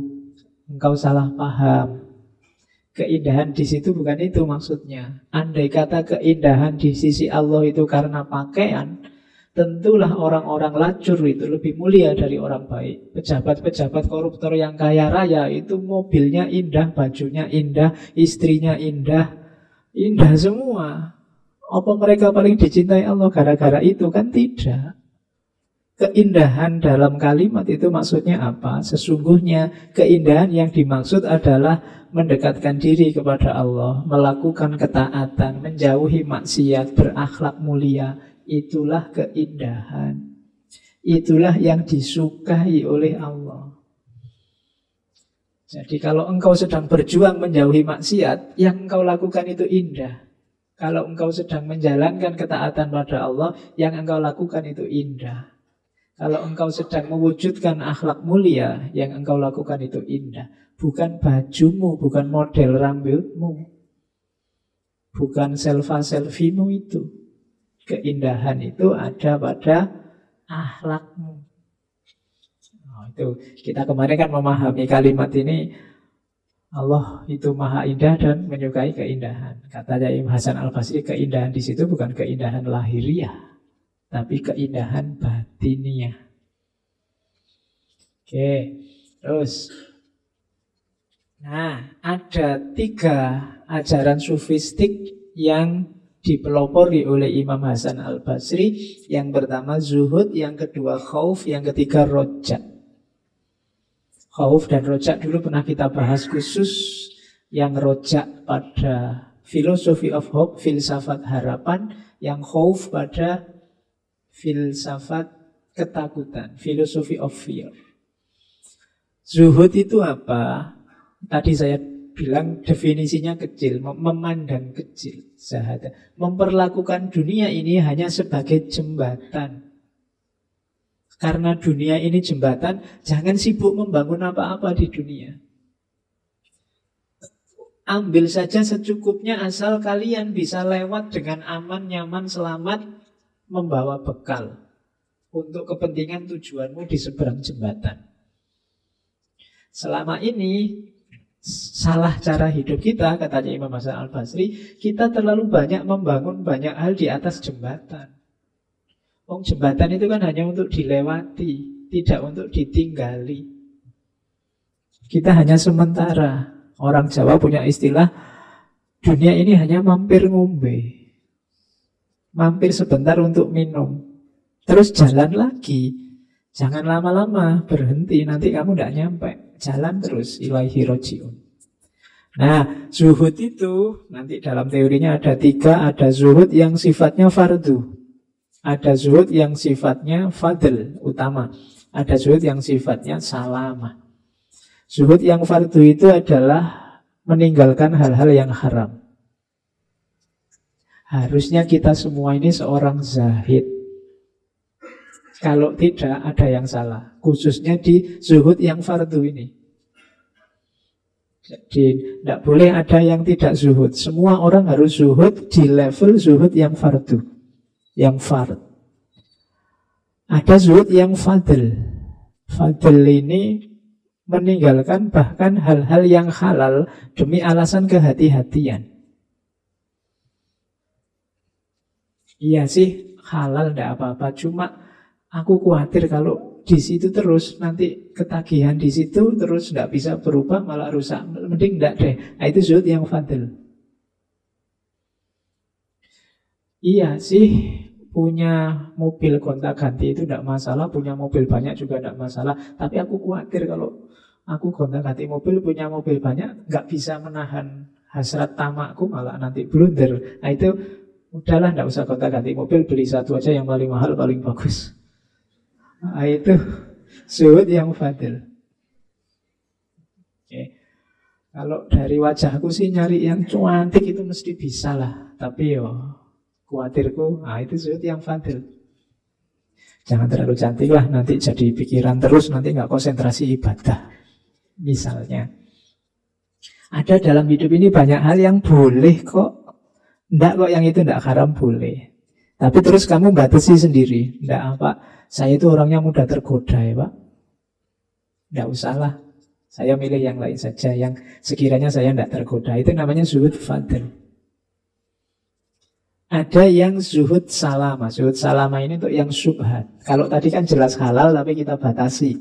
engkau salah paham. Keindahan di situ bukan itu maksudnya. Andai kata keindahan di sisi Allah itu karena pakaian, tentulah orang-orang lacur itu lebih mulia dari orang baik. Pejabat-pejabat koruptor yang kaya raya itu mobilnya indah, bajunya indah, istrinya indah. Indah semua. Apa mereka paling dicintai Allah gara-gara itu? Kan tidak. Keindahan dalam kalimat itu maksudnya apa? Sesungguhnya keindahan yang dimaksud adalah mendekatkan diri kepada Allah, melakukan ketaatan, menjauhi maksiat, berakhlak mulia. Itulah keindahan. Itulah yang disukai oleh Allah. Jadi kalau engkau sedang berjuang menjauhi maksiat, yang engkau lakukan itu indah. Kalau engkau sedang menjalankan ketaatan pada Allah, yang engkau lakukan itu indah. Kalau engkau sedang mewujudkan akhlak mulia, yang engkau lakukan itu indah. Bukan bajumu, bukan model rambutmu, bukan selfie-selfiemu itu. Keindahan itu ada pada akhlakmu. Itu kita kemarin kan memahami kalimat ini, Allah itu maha indah dan menyukai keindahan. Katanya Imam Hasan Al-Basri, keindahan di situ bukan keindahan lahiriah, tapi keindahan batiniah. Oke, terus. Nah, ada 3 ajaran sufistik yang dipelopori oleh Imam Hasan Al-Basri. Yang pertama zuhud, yang kedua khauf, yang ketiga rojak. Khauf dan rojak dulu pernah kita bahas khusus. Yang rojak pada philosophy of hope, filsafat harapan. Yang khauf pada filsafat ketakutan, philosophy of fear. Zuhud itu apa? Tadi saya bilang definisinya kecil, memandang kecil, zahada. Memperlakukan dunia ini hanya sebagai jembatan. Karena dunia ini jembatan, jangan sibuk membangun apa-apa di dunia. Ambil saja secukupnya asal kalian bisa lewat dengan aman, nyaman, selamat, membawa bekal untuk kepentingan tujuanmu di seberang jembatan. Selama ini salah cara hidup kita, katanya Imam Hasan Al-Basri, kita terlalu banyak membangun banyak hal di atas jembatan. Jembatan itu kan hanya untuk dilewati, tidak untuk ditinggali. Kita hanya sementara. Orang Jawa punya istilah, dunia ini hanya mampir ngombe. Mampir sebentar untuk minum, terus jalan lagi. Jangan lama-lama, berhenti, nanti kamu tidak nyampe. Jalan terus, ilaihi roji'un. Nah, zuhud itu nanti dalam teorinya ada 3. Ada zuhud yang sifatnya fardu, ada zuhud yang sifatnya fadl, utama, ada zuhud yang sifatnya salamah. Zuhud yang fardu itu adalah meninggalkan hal-hal yang haram. Harusnya kita semua ini seorang zahid. Kalau tidak, ada yang salah. Khususnya di zuhud yang fardu ini. Jadi, tidak boleh ada yang tidak zuhud. Semua orang harus zuhud di level zuhud yang fardu, yang fard. Ada zuhud yang fadl. Fadl ini meninggalkan bahkan hal-hal yang halal demi alasan kehati-hatian. Iya sih, halal ndak apa-apa. Cuma aku khawatir kalau di situ terus nanti ketagihan di situ terus ndak bisa berubah malah rusak. Mending ndak deh. Nah, itu zuhud yang fadil. Iya sih, punya mobil gonta-ganti itu tidak masalah, punya mobil banyak juga tidak masalah. Tapi aku khawatir kalau aku gonta-ganti mobil, punya mobil banyak, nggak bisa menahan hasrat tamakku, malah nanti blunder. Nah itu udahlah, nggak usah gonta-ganti mobil, beli satu aja yang paling mahal, paling bagus. Nah itu zuhud yang fadil. Oke. Kalau dari wajahku sih nyari yang cantik itu mesti bisa lah. Tapi yo khawatirku, nah itu zuhud yang fadil. Jangan terlalu cantik lah, nanti jadi pikiran terus, nanti nggak konsentrasi ibadah. Misalnya, ada dalam hidup ini banyak hal yang boleh kok. Nggak kok yang itu nggak haram, boleh. Tapi terus kamu batasi sendiri. Nggak apa, saya itu orangnya mudah tergoda ya Pak. Nggak usah lah, saya milih yang lain saja, yang sekiranya saya nggak tergoda. Itu namanya zuhud fadil. Ada yang zuhud salama. Zuhud salama ini untuk yang syubhat. Kalau tadi kan jelas halal tapi kita batasi.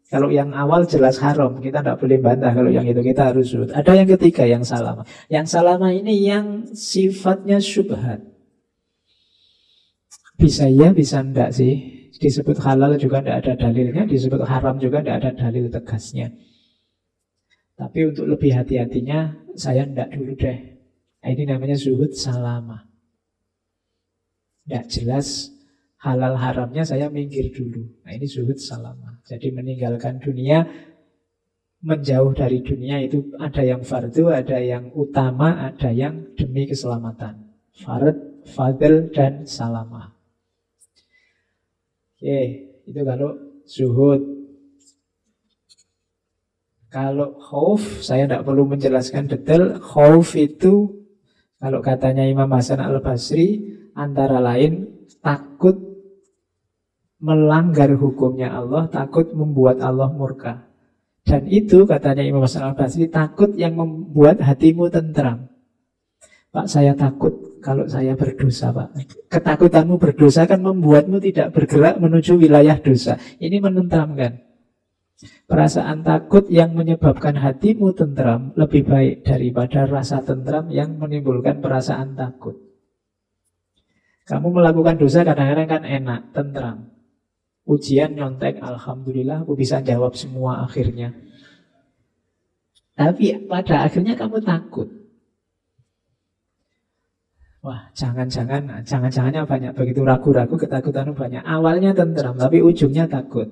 Kalau yang awal jelas haram, kita tidak boleh bantah. Kalau yang itu kita harus zuhud. Ada yang ketiga yang salama. Yang salama ini yang sifatnya syubhat. Bisa iya, bisa enggak sih. Disebut halal juga tidak ada dalilnya, disebut haram juga tidak ada dalil tegasnya. Tapi untuk lebih hati-hatinya, saya enggak dulu deh. Nah, ini namanya zuhud salama. Tidak jelas halal haramnya, saya minggir dulu. Nah ini zuhud salama. Jadi meninggalkan dunia, menjauh dari dunia itu ada yang fardu, ada yang utama, ada yang demi keselamatan. Fard, fadl, dan salama. Oke, itu kalau zuhud. Kalau khauf, saya tidak perlu menjelaskan detail. Khauf itu, kalau katanya Imam Hasan al-Basri, antara lain takut melanggar hukumnya Allah, takut membuat Allah murka. Dan itu katanya Imam Hasan al-Basri, takut yang membuat hatimu tentram. Pak, saya takut kalau saya berdosa, Pak. Ketakutanmu berdosa kan membuatmu tidak bergerak menuju wilayah dosa. Ini menentramkan. Perasaan takut yang menyebabkan hatimu tentram lebih baik daripada rasa tentram yang menimbulkan perasaan takut. Kamu melakukan dosa kadang-kadang kan enak, tentram. Ujian nyontek, alhamdulillah aku bisa jawab semua akhirnya. Tapi pada akhirnya kamu takut. Wah, jangan-jangannya banyak, begitu ragu-ragu, ketakutanmu banyak. Awalnya tentram, tapi ujungnya takut.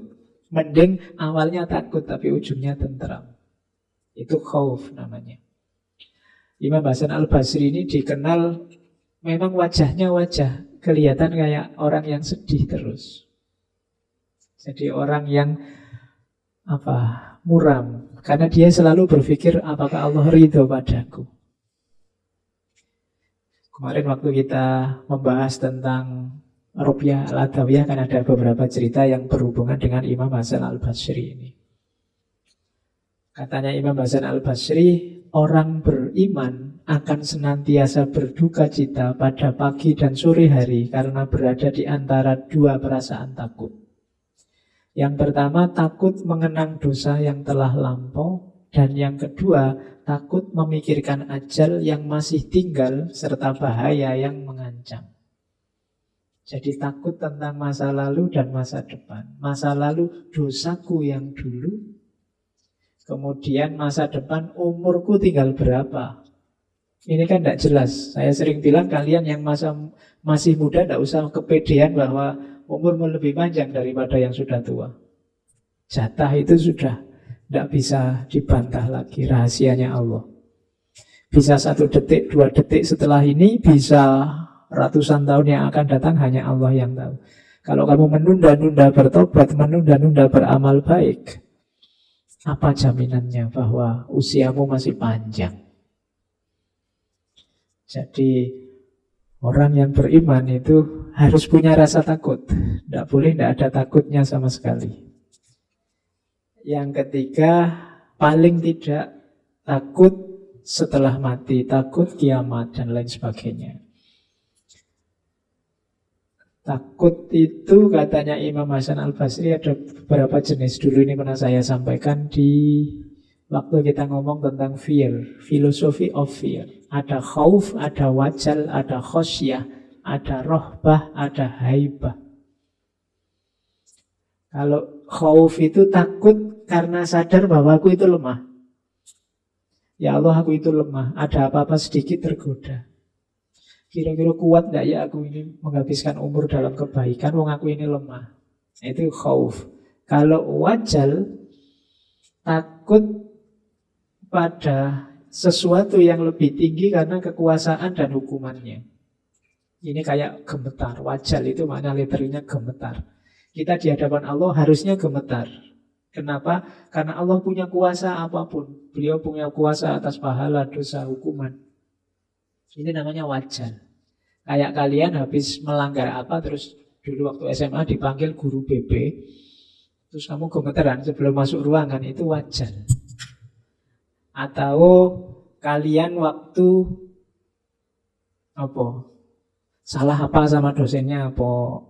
Mending awalnya takut, tapi ujungnya tentram. Itu khauf namanya. Imam Hasan al-Basri ini dikenal memang wajahnya wajah kelihatan kayak orang yang sedih terus. Jadi orang yang muram. Karena dia selalu berpikir apakah Allah ridho padaku. Kemarin waktu kita membahas tentang Ruqyah al-Adawiyah kan ada beberapa cerita yang berhubungan dengan Imam Hasan al-Basri ini. Katanya Imam Hasan al-Basri, orang beriman akan senantiasa berduka cita pada pagi dan sore hari karena berada di antara dua perasaan takut. Yang pertama, takut mengenang dosa yang telah lampau. Dan yang kedua, takut memikirkan ajal yang masih tinggal serta bahaya yang mengancam. Jadi takut tentang masa lalu dan masa depan. Masa lalu dosaku yang dulu, kemudian masa depan umurku tinggal berapa. Ini kan tidak jelas. Saya sering bilang kalian yang masih muda tidak usah kepedean bahwa umurmu lebih panjang daripada yang sudah tua. Jatah itu sudah tidak bisa dibantah lagi, rahasianya Allah. Bisa 1 detik, 2 detik setelah ini, bisa ratusan tahun yang akan datang, hanya Allah yang tahu. Kalau kamu menunda-nunda bertobat, menunda-nunda beramal baik, apa jaminannya bahwa usiamu masih panjang? Jadi orang yang beriman itu harus punya rasa takut. Tidak boleh tidak ada takutnya sama sekali. Yang ketiga, paling tidak takut setelah mati, takut kiamat dan lain sebagainya. Takut itu katanya Imam Hasan Al-Basri ada beberapa jenis. Dulu ini pernah saya sampaikan di waktu kita ngomong tentang fear, philosophy of fear. Ada khauf, ada wajal, ada khosyah, ada rohbah, ada haibah. Kalau khauf itu takut karena sadar bahwa aku itu lemah. Ya Allah, aku itu lemah. Ada apa-apa sedikit tergoda. Kira-kira kuat gak ya aku ini menghabiskan umur dalam kebaikan, wong aku ini lemah. Itu khauf. Kalau wajal, takut pada sesuatu yang lebih tinggi karena kekuasaan dan hukumannya. Ini kayak gemetar. Wajal itu makna literalnya gemetar. Kita di hadapan Allah harusnya gemetar. Kenapa? Karena Allah punya kuasa apapun. Beliau punya kuasa atas pahala, dosa, hukuman. Ini namanya wajal. Kayak kalian habis melanggar apa, terus dulu waktu SMA dipanggil guru BP, terus kamu gemeteran sebelum masuk ruangan, itu wajal. Atau kalian waktu salah apa sama dosennya,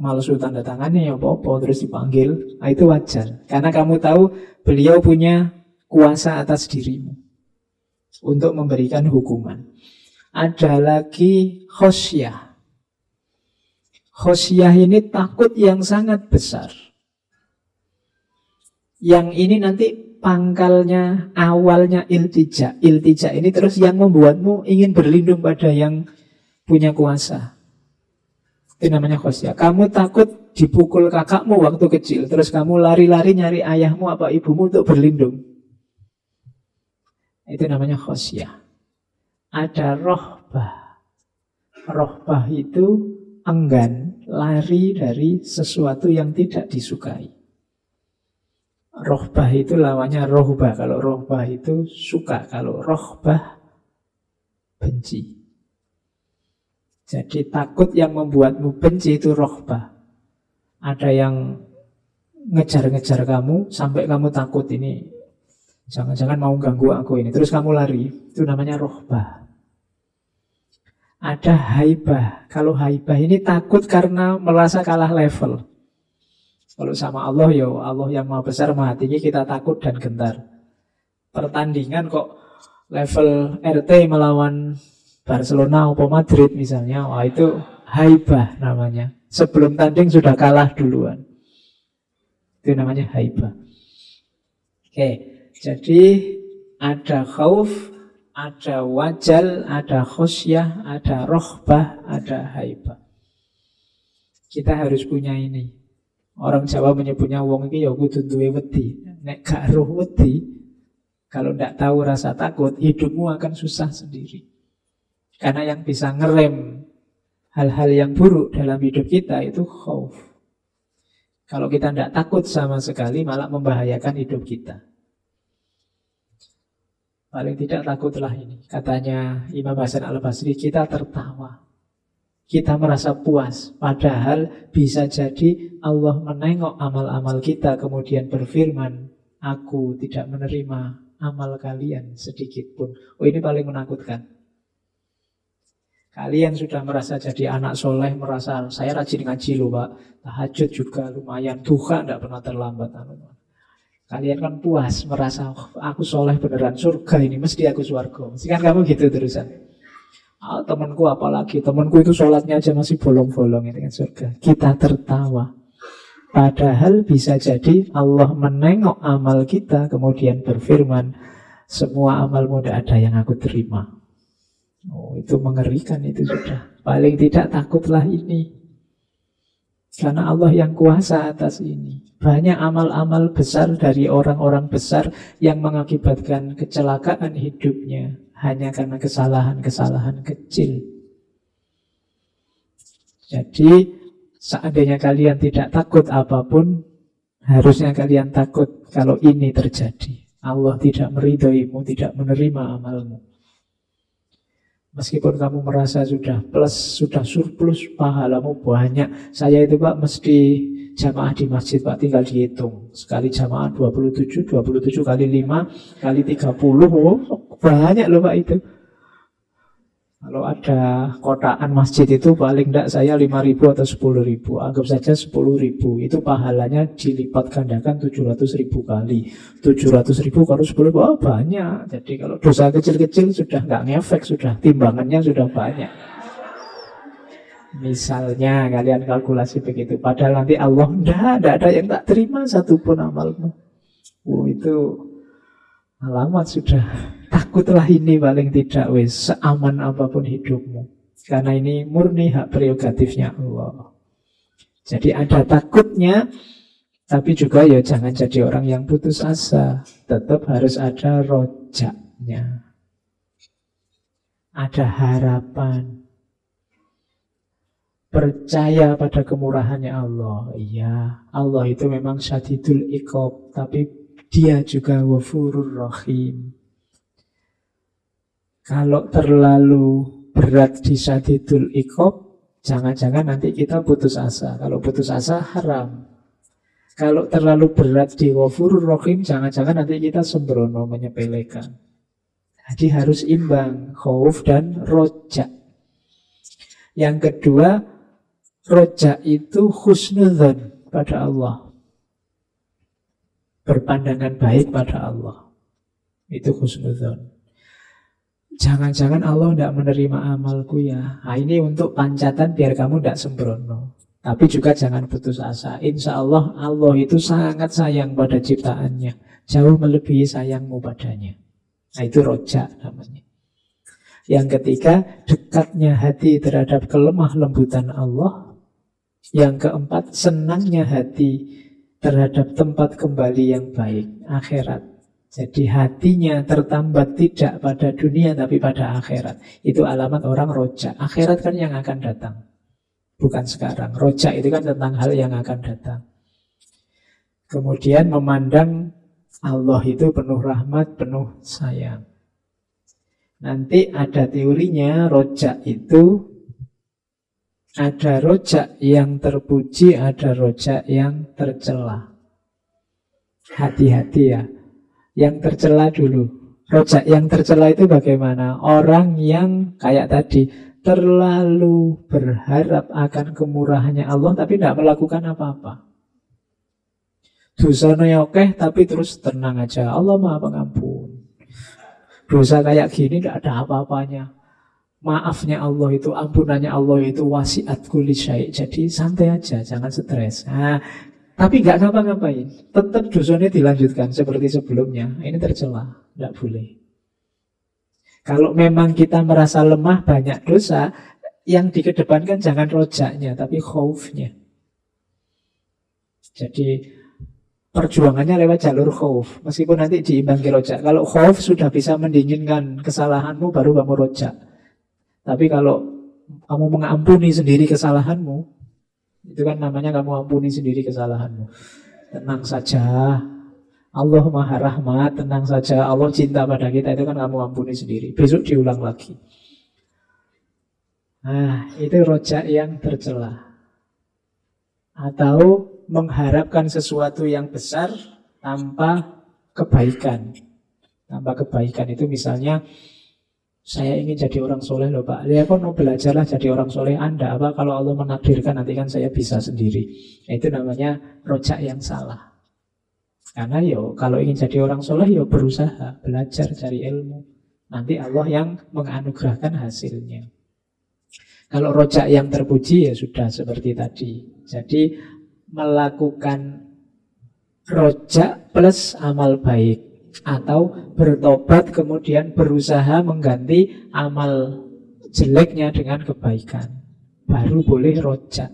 males tanda tangannya, terus dipanggil, nah, itu wajar. Karena kamu tahu beliau punya kuasa atas dirimu untuk memberikan hukuman. Ada lagi khosyah. Khosyah ini takut yang sangat besar. Yang ini nanti pangkalnya, awalnya iltija. Iltija ini terus yang membuatmu ingin berlindung pada yang punya kuasa. Itu namanya khosyah. Kamu takut dipukul kakakmu waktu kecil, terus kamu lari-lari nyari ayahmu apa ibumu untuk berlindung. Itu namanya khosyah. Ada rohbah. Rohbah itu enggan, lari dari sesuatu yang tidak disukai. Rohbah itu lawannya rohbah. Kalau rohbah itu suka, kalau rohbah benci. Jadi takut yang membuatmu benci itu rohbah. Ada yang ngejar-ngejar kamu sampai kamu takut ini, jangan-jangan mau ganggu aku ini, terus kamu lari. Itu namanya rohbah. Ada haibah. Kalau haibah ini takut karena merasa kalah level. Kalau sama Allah, ya Allah yang maha besar, maha tinggi, kita takut dan gentar. Pertandingan kok level RT melawan Barcelona atau Madrid misalnya, wah itu haibah namanya. Sebelum tanding sudah kalah duluan. Itu namanya haibah. Oke, jadi ada khauf, ada wajal, ada khosyah, ada rohbah, ada haibah. Kita harus punya ini. Orang Jawa menyebutnya wong iki ya kudu duwe wedi. Nek gak roh wedi, kalau ndak tahu rasa takut, hidupmu akan susah sendiri. Karena yang bisa ngerem hal-hal yang buruk dalam hidup kita itu khauf. Kalau kita ndak takut sama sekali, malah membahayakan hidup kita. Paling tidak takutlah ini. Katanya Imam Hasan Al-Basri, kita tertawa. Kita merasa puas. Padahal bisa jadi Allah menengok amal-amal kita, kemudian berfirman, aku tidak menerima amal kalian sedikit pun. Oh, ini paling menakutkan. Kalian sudah merasa jadi anak soleh, merasa saya rajin ngaji loh Pak, tahajud juga lumayan, duha tidak pernah terlambat. Kalian kan puas, merasa aku soleh beneran, surga ini, mesti aku swarga. Mesti kan kamu gitu terusan. Temanku apalagi, temanku itu sholatnya aja masih bolong-bolong, ini kan surga. Kita tertawa. Padahal bisa jadi Allah menengok amal kita, kemudian berfirman, semua amalmu tidak ada yang aku terima. Oh, itu mengerikan itu sudah. Paling tidak takutlah ini. Karena Allah yang kuasa atas ini. Banyak amal-amal besar dari orang-orang besar yang mengakibatkan kecelakaan hidupnya hanya karena kesalahan-kesalahan kecil. Jadi seandainya kalian tidak takut apapun, harusnya kalian takut kalau ini terjadi. Allah tidak meridhoimu, tidak menerima amalmu. Meskipun kamu merasa sudah plus, sudah surplus, pahalamu banyak. Saya itu Pak mesti jamaah di masjid Pak, tinggal dihitung. Sekali jamaah 27 kali 5 kali 30. Oh, banyak loh Pak itu. Kalau ada kotaan masjid itu paling tidak saya 5.000 atau 10.000. Anggap saja 10.000. Itu pahalanya dilipat gandakan 700.000 kali. 700.000 kalau 10.000, oh banyak. Jadi kalau dosa kecil-kecil sudah nggak ngefek, sudah timbangannya sudah banyak. Misalnya kalian kalkulasi begitu. Padahal nanti Allah, tidak ada yang tak terima satupun amalmu. Oh, itu alamat sudah. Takutlah ini paling tidak wes, seaman apapun hidupmu. Karena ini murni hak prerogatifnya Allah. Jadi ada takutnya, tapi juga ya jangan jadi orang yang putus asa. Tetap harus ada rojaknya. Ada harapan. Percaya pada kemurahannya Allah. Iya, Allah itu memang syadidul iqab, tapi Dia juga ghafurur rahim. Kalau terlalu berat di syadidul iqab, jangan-jangan nanti kita putus asa. Kalau putus asa haram. Kalau terlalu berat di ghafurur rahim, jangan-jangan nanti kita sembrono menyepelekan. Jadi harus imbang, khauf dan roja. Yang kedua, roja itu husnudzon pada Allah. Berpandangan baik pada Allah. Itu husnudzon. Jangan-jangan Allah tidak menerima amalku ya. Nah, ini untuk pancatan biar kamu tidak sembrono. Tapi juga jangan putus asa. Insya Allah, Allah itu sangat sayang pada ciptaannya. Jauh melebihi sayangmu padanya. Nah, itu roja namanya. Yang ketiga, dekatnya hati terhadap kelemah lembutan Allah. Yang keempat, senangnya hati terhadap tempat kembali yang baik, akhirat. Jadi hatinya tertambat tidak pada dunia tapi pada akhirat. Itu alamat orang roja. Akhirat kan yang akan datang, bukan sekarang. Roja itu kan tentang hal yang akan datang. Kemudian memandang Allah itu penuh rahmat, penuh sayang. Nanti ada teorinya, roja itu ada rojak yang terpuji, ada rojak yang tercela. Hati-hati ya. Yang tercela dulu. Rojak yang tercela itu bagaimana? Orang yang kayak tadi terlalu berharap akan kemurahannya Allah tapi tidak melakukan apa-apa. Dosanya oke tapi terus tenang aja. Allah Maha Pengampun. Dosa kayak gini tidak ada apa-apanya. Maafnya Allah itu, ampunannya Allah itu wasiat kulli syai'. Jadi santai aja, jangan stres. Nah, tapi nggak ngapa-ngapain, tetap dosanya dilanjutkan seperti sebelumnya. Ini tercela, nggak boleh. Kalau memang kita merasa lemah banyak dosa, yang dikedepankan jangan rojaknya, tapi khaufnya. Jadi perjuangannya lewat jalur khauf, meskipun nanti diimbangi rojak. Kalau khauf sudah bisa mendinginkan kesalahanmu, baru kamu rojak. Tapi kalau kamu mengampuni sendiri kesalahanmu, itu kan namanya kamu ampuni sendiri kesalahanmu. Tenang saja, Allah Maha Rahmat, tenang saja, Allah cinta pada kita, itu kan kamu ampuni sendiri. Besok diulang lagi. Nah, itu rojak yang tercela. Atau mengharapkan sesuatu yang besar tanpa kebaikan. Tanpa kebaikan itu misalnya, saya ingin jadi orang soleh loh Pak. Ya kok belajarlah jadi orang soleh Anda. Apa kalau Allah menakdirkan nanti kan saya bisa sendiri. Nah, itu namanya rojak yang salah. Karena kalau ingin jadi orang soleh berusaha, belajar, cari ilmu. Nanti Allah yang menganugerahkan hasilnya. Kalau rojak yang terpuji ya sudah seperti tadi. Jadi melakukan rojak plus amal baik. Atau bertobat kemudian berusaha mengganti amal jeleknya dengan kebaikan. Baru boleh rojak.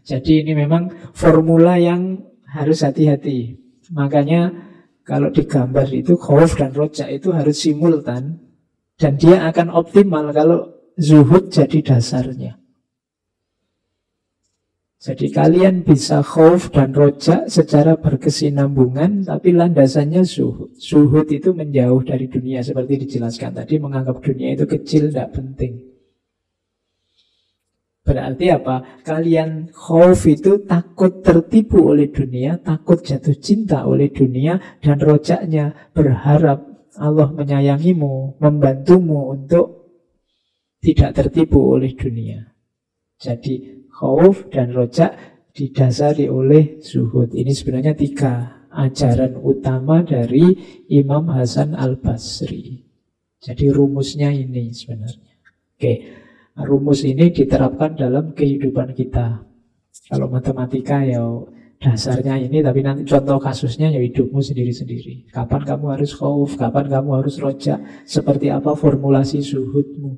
Jadi ini memang formula yang harus hati-hati. Makanya kalau digambar itu khauf dan rojak itu harus simultan. Dan dia akan optimal kalau zuhud jadi dasarnya. Jadi kalian bisa khauf dan rojak secara berkesinambungan, tapi landasannya zuhud. Zuhud itu menjauh dari dunia seperti dijelaskan tadi, menganggap dunia itu kecil, tidak penting. Berarti apa? Kalian khauf itu takut tertipu oleh dunia, takut jatuh cinta oleh dunia, dan rojaknya berharap Allah menyayangimu, membantumu untuk tidak tertipu oleh dunia. Jadi khauf dan roja didasari oleh zuhud. Ini sebenarnya 3 ajaran utama dari Imam Hasan Al-Basri. Jadi rumusnya ini sebenarnya. Oke, rumus ini diterapkan dalam kehidupan kita. Kalau matematika ya dasarnya ini, tapi nanti contoh kasusnya ya hidupmu sendiri-sendiri. Kapan kamu harus khauf, kapan kamu harus roja, seperti apa formulasi zuhudmu.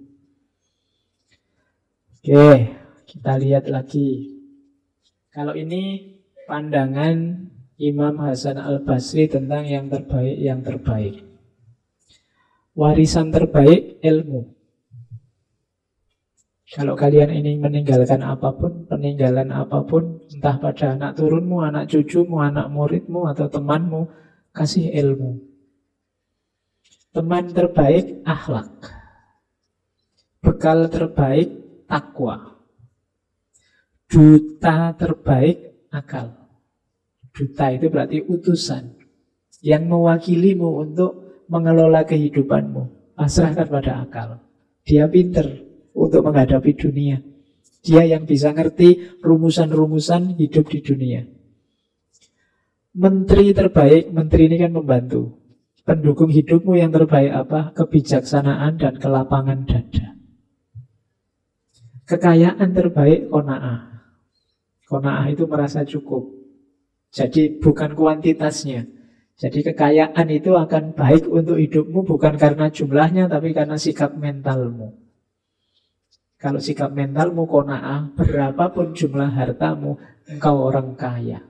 Oke, kita lihat lagi. Kalau ini pandangan Imam Hasan Al-Basri tentang yang terbaik. Warisan terbaik ilmu. Kalau kalian ini meninggalkan apapun, peninggalan apapun, entah pada anak turunmu, anak cucumu, anak muridmu, atau temanmu, kasih ilmu. Teman terbaik akhlak. Bekal terbaik takwa. Duta terbaik akal. Duta itu berarti utusan yang mewakilimu untuk mengelola kehidupanmu. Pasrahkan pada akal. Dia pinter untuk menghadapi dunia. Dia yang bisa ngerti rumusan-rumusan hidup di dunia. Menteri terbaik, menteri ini kan membantu. Pendukung hidupmu yang terbaik apa? Kebijaksanaan dan kelapangan dada. Kekayaan terbaik qanaah. Qanaah itu merasa cukup. Jadi bukan kuantitasnya. Jadi kekayaan itu akan baik untuk hidupmu bukan karena jumlahnya, tapi karena sikap mentalmu. Kalau sikap mentalmu qanaah, berapapun jumlah hartamu, engkau orang kaya.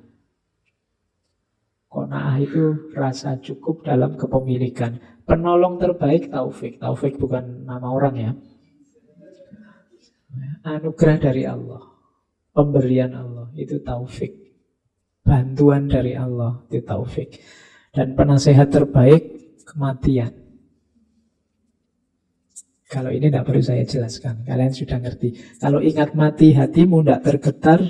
Qanaah itu rasa cukup dalam kepemilikan. Penolong terbaik taufik. Taufik bukan nama orang ya. Anugerah dari Allah. Pemberian Allah, itu taufik. Bantuan dari Allah, itu taufik. Dan penasehat terbaik, kematian. Kalau ini tidak perlu saya jelaskan, kalian sudah ngerti. Kalau ingat mati hatimu tidak tergetar,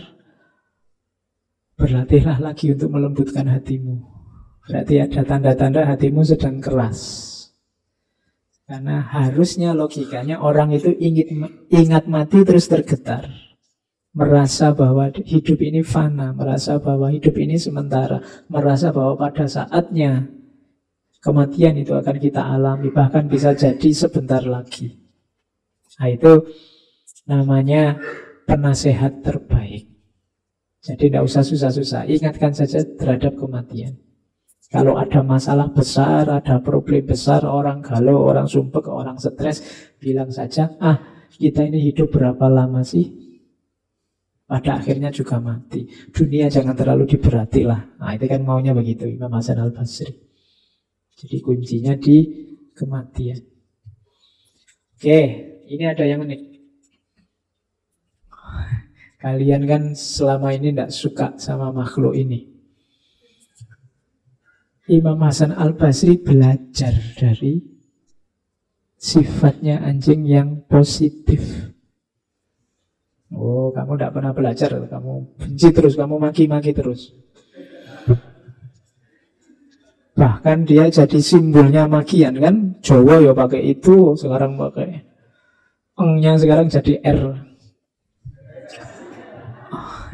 berlatihlah lagi untuk melembutkan hatimu. Berarti ada tanda-tanda hatimu sedang keras. Karena harusnya logikanya orang itu ingat mati terus tergetar. Merasa bahwa hidup ini fana, merasa bahwa hidup ini sementara, merasa bahwa pada saatnya kematian itu akan kita alami, bahkan bisa jadi sebentar lagi. Nah itu namanya penasehat terbaik. Jadi tidak usah susah-susah, ingatkan saja terhadap kematian. Kalau ada masalah besar, ada problem besar, orang galau, orang sumpek, orang stres, bilang saja, kita ini hidup berapa lama sih? Pada akhirnya juga mati. Dunia jangan terlalu diberatilah. Nah itu kan maunya begitu Imam Hasan Al-Basri. Jadi kuncinya di kematian. Oke, ini ada yang unik. Kalian kan selama ini tidak suka sama makhluk ini. Imam Hasan Al-Basri belajar dari sifatnya anjing yang positif. Oh, kamu tidak pernah belajar, kamu benci terus, kamu maki-maki terus. Bahkan dia jadi simbolnya makian kan. Jawa ya pakai itu, sekarang pakai eng-nya sekarang jadi R.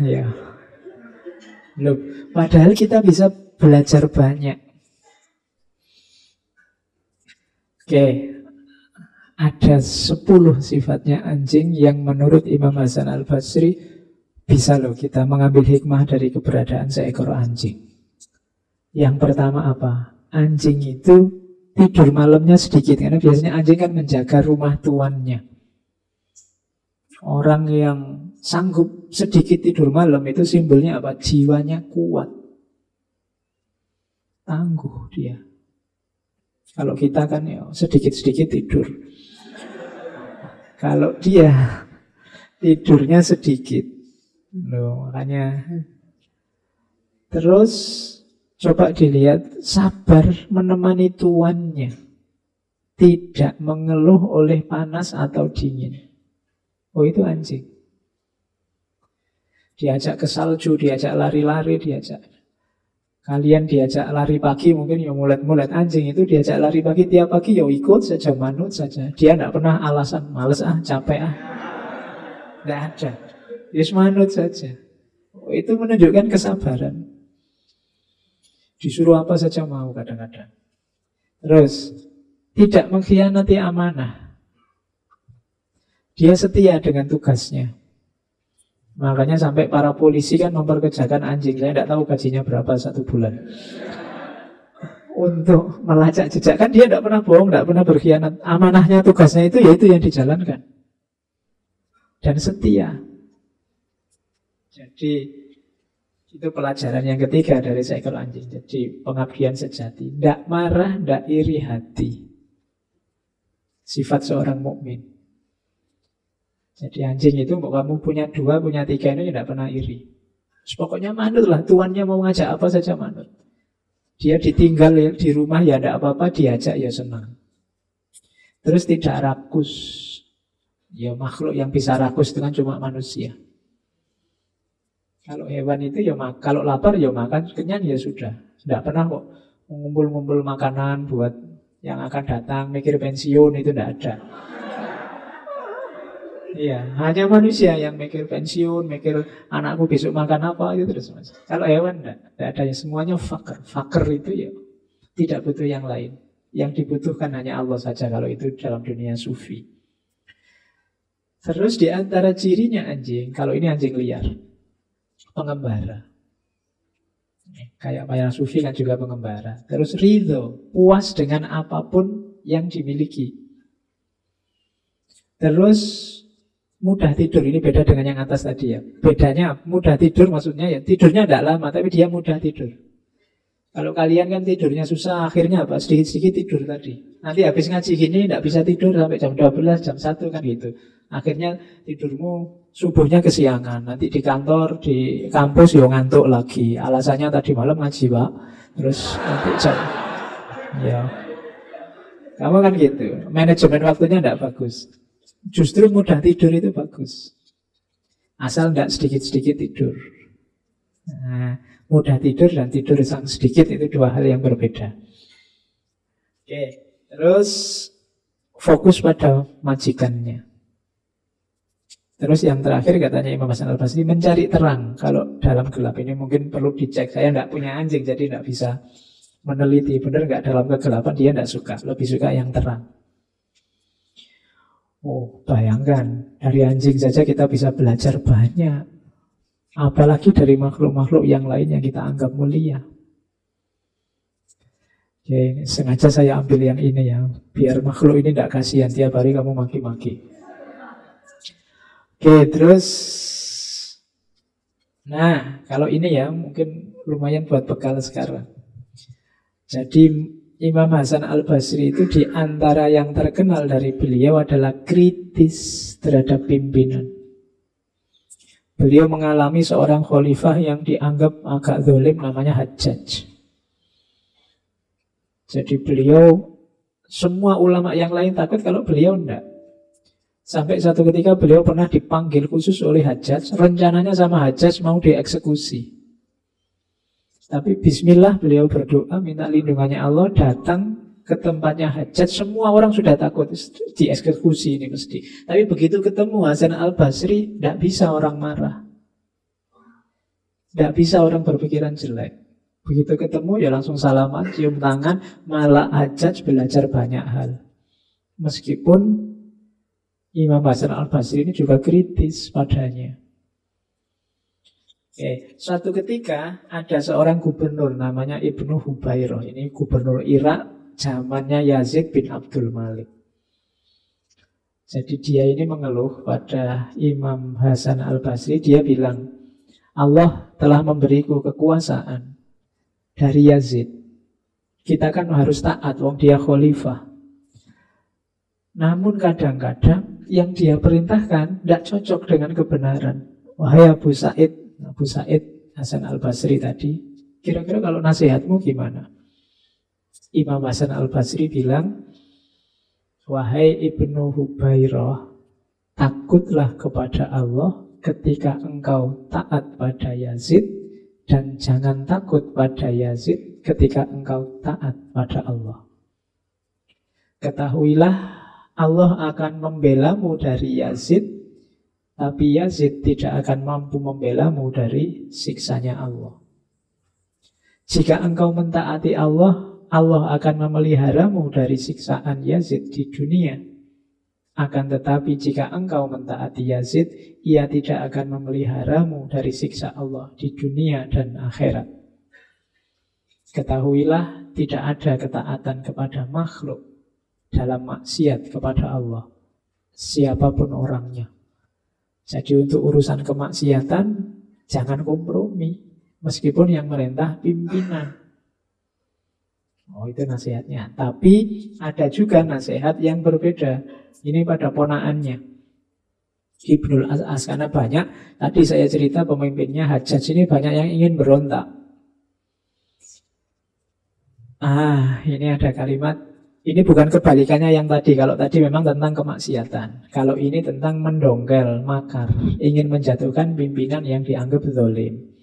Ya. Loh, padahal kita bisa belajar banyak. Oke, ada 10 sifatnya anjing yang menurut Imam Hasan Al-Basri bisa loh kita mengambil hikmah dari keberadaan seekor anjing. Yang pertama apa? Anjing itu tidur malamnya sedikit, karena biasanya anjing kan menjaga rumah tuannya. Orang yang sanggup sedikit tidur malam itu simbolnya apa? Jiwanya kuat. Tangguh dia. Kalau kita kan ya sedikit-sedikit tidur. Kalau dia tidurnya sedikit. Loh, makanya. Terus coba dilihat, sabar menemani tuannya. Tidak mengeluh oleh panas atau dingin. Oh, itu anjing. Diajak ke salju, diajak lari-lari, diajak. Kalian diajak lari pagi mungkin ya mulet-mulet. Anjing itu diajak lari pagi tiap pagi ya ikut saja, manut saja. Dia tidak pernah alasan males capek Tidak ada. Yes, manut saja. Itu menunjukkan kesabaran. Disuruh apa saja mau kadang-kadang. Terus tidak mengkhianati amanah. Dia setia dengan tugasnya. Makanya sampai para polisi kan memperkerjakan anjing. Saya tidak tahu gajinya berapa 1 bulan untuk melacak jejak. Kan dia tidak pernah bohong, tidak pernah berkhianat. Amanahnya, tugasnya itu, yaitu yang dijalankan. Dan setia. Jadi itu pelajaran yang ketiga dari seekor anjing. Jadi pengabdian sejati. Tidak marah, tidak iri hati. Sifat seorang mukmin. Jadi anjing itu kamu punya 2, punya 3 ini tidak pernah iri. Pokoknya manut lah, tuannya mau ngajak apa saja manut. Dia ditinggal di rumah ya tidak apa-apa, diajak ya senang. Terus tidak rakus. Ya makhluk yang bisa rakus itu kan cuma manusia. Kalau hewan itu ya kalau lapar ya makan, kenyang ya sudah. Tidak pernah kok mengumpul-ngumpul makanan buat yang akan datang, mikir pensiun, itu tidak ada. Iya, hanya manusia yang mikir pensiun, mikir anakku besok makan apa, itu terus mas. Kalau hewan tidak ada ya, semuanya fakir. Fakir itu ya tidak butuh yang lain. Yang dibutuhkan hanya Allah saja kalau itu dalam dunia sufi. Terus di antara cirinya anjing, kalau ini anjing liar, pengembara. Kayak para sufi kan juga pengembara. Terus ridho, puas dengan apapun yang dimiliki. Terus mudah tidur, ini beda dengan yang atas tadi ya. Bedanya mudah tidur maksudnya ya tidurnya tidak lama, tapi dia mudah tidur. Kalau kalian kan tidurnya susah, akhirnya apa? Sedikit-sedikit tidur tadi. Nanti habis ngaji gini tidak bisa tidur sampai jam 12, jam 1 kan gitu. Akhirnya tidurmu subuhnya kesiangan. Nanti di kantor, di kampus ya ngantuk lagi. Alasannya tadi malam ngaji pak. Terus nanti jam ya. Kamu kan gitu. Manajemen waktunya tidak bagus. Justru mudah tidur itu bagus. Asal tidak sedikit-sedikit tidur. Nah, mudah tidur dan tidur sang sedikit itu 2 hal yang berbeda. Oke, terus fokus pada majikannya. Terus yang terakhir katanya Imam Hasan Al-Basri, mencari terang. Kalau dalam gelap ini mungkin perlu dicek. Saya tidak punya anjing jadi tidak bisa meneliti. Benar nggak dalam kegelapan, dia tidak suka. Lebih suka yang terang. Oh, bayangkan, dari anjing saja kita bisa belajar banyak. Apalagi dari makhluk-makhluk yang lain yang kita anggap mulia. Oke, sengaja saya ambil yang ini ya, biar makhluk ini tidak kasihan tiap hari kamu maki-maki. Oke, terus nah, kalau ini ya mungkin lumayan buat bekal sekarang. Jadi Imam Hasan Al-Basri itu di antara yang terkenal dari beliau adalah kritis terhadap pimpinan. Beliau mengalami seorang khalifah yang dianggap agak zalim, namanya Hajjaj. Jadi beliau, semua ulama yang lain takut, kalau beliau enggak. Sampai satu ketika beliau pernah dipanggil khusus oleh Hajjaj. Rencananya sama Hajjaj mau dieksekusi. Tapi bismillah beliau berdoa minta lindungannya Allah, datang ke tempatnya Hajjaj. Semua orang sudah takut dieksekusi ini mesti. Tapi begitu ketemu Hasan Al-Basri, tidak bisa orang marah, tidak bisa orang berpikiran jelek. Begitu ketemu ya langsung salaman, cium tangan. Malah Hajjaj belajar banyak hal. Meskipun Imam Hasan Al-Basri ini juga kritis padanya. Oke, suatu ketika ada seorang gubernur namanya Ibnu Hubairah. Ini gubernur Irak zamannya Yazid bin Abdul Malik. Jadi dia ini mengeluh pada Imam Hasan Al-Basri. Dia bilang, Allah telah memberiku kekuasaan dari Yazid. Kita kan harus taat, wong dia khalifah. Namun kadang-kadang yang dia perintahkan tidak cocok dengan kebenaran. Wahai Abu Sa'id Hasan Al-Basri tadi, kira-kira kalau nasihatmu gimana? Imam Hasan Al-Basri bilang, wahai Ibnu Hubairah, takutlah kepada Allah ketika engkau taat pada Yazid Dan jangan takut pada Yazid ketika engkau taat pada Allah. Ketahuilah Allah akan membelamu dari Yazid, tapi Yazid tidak akan mampu membelamu dari siksanya Allah. Jika engkau mentaati Allah, Allah akan memeliharamu dari siksaan Yazid di dunia. Akan tetapi jika engkau mentaati Yazid, ia tidak akan memeliharamu dari siksa Allah di dunia dan akhirat. Ketahuilah, tidak ada ketaatan kepada makhluk dalam maksiat kepada Allah, siapapun orangnya. Jadi untuk urusan kemaksiatan, jangan kompromi, meskipun yang merintah pimpinan. Oh, itu nasihatnya. Tapi ada juga nasihat yang berbeda. Ini pada ponaannya Ibnul As'as. Karena banyak, tadi saya cerita pemimpinnya Hajjaj ini banyak yang ingin berontak. Ini ada kalimat. Ini bukan kebalikannya yang tadi. Kalau tadi memang tentang kemaksiatan, kalau ini tentang mendongkel, makar, ingin menjatuhkan pimpinan yang dianggap zalim.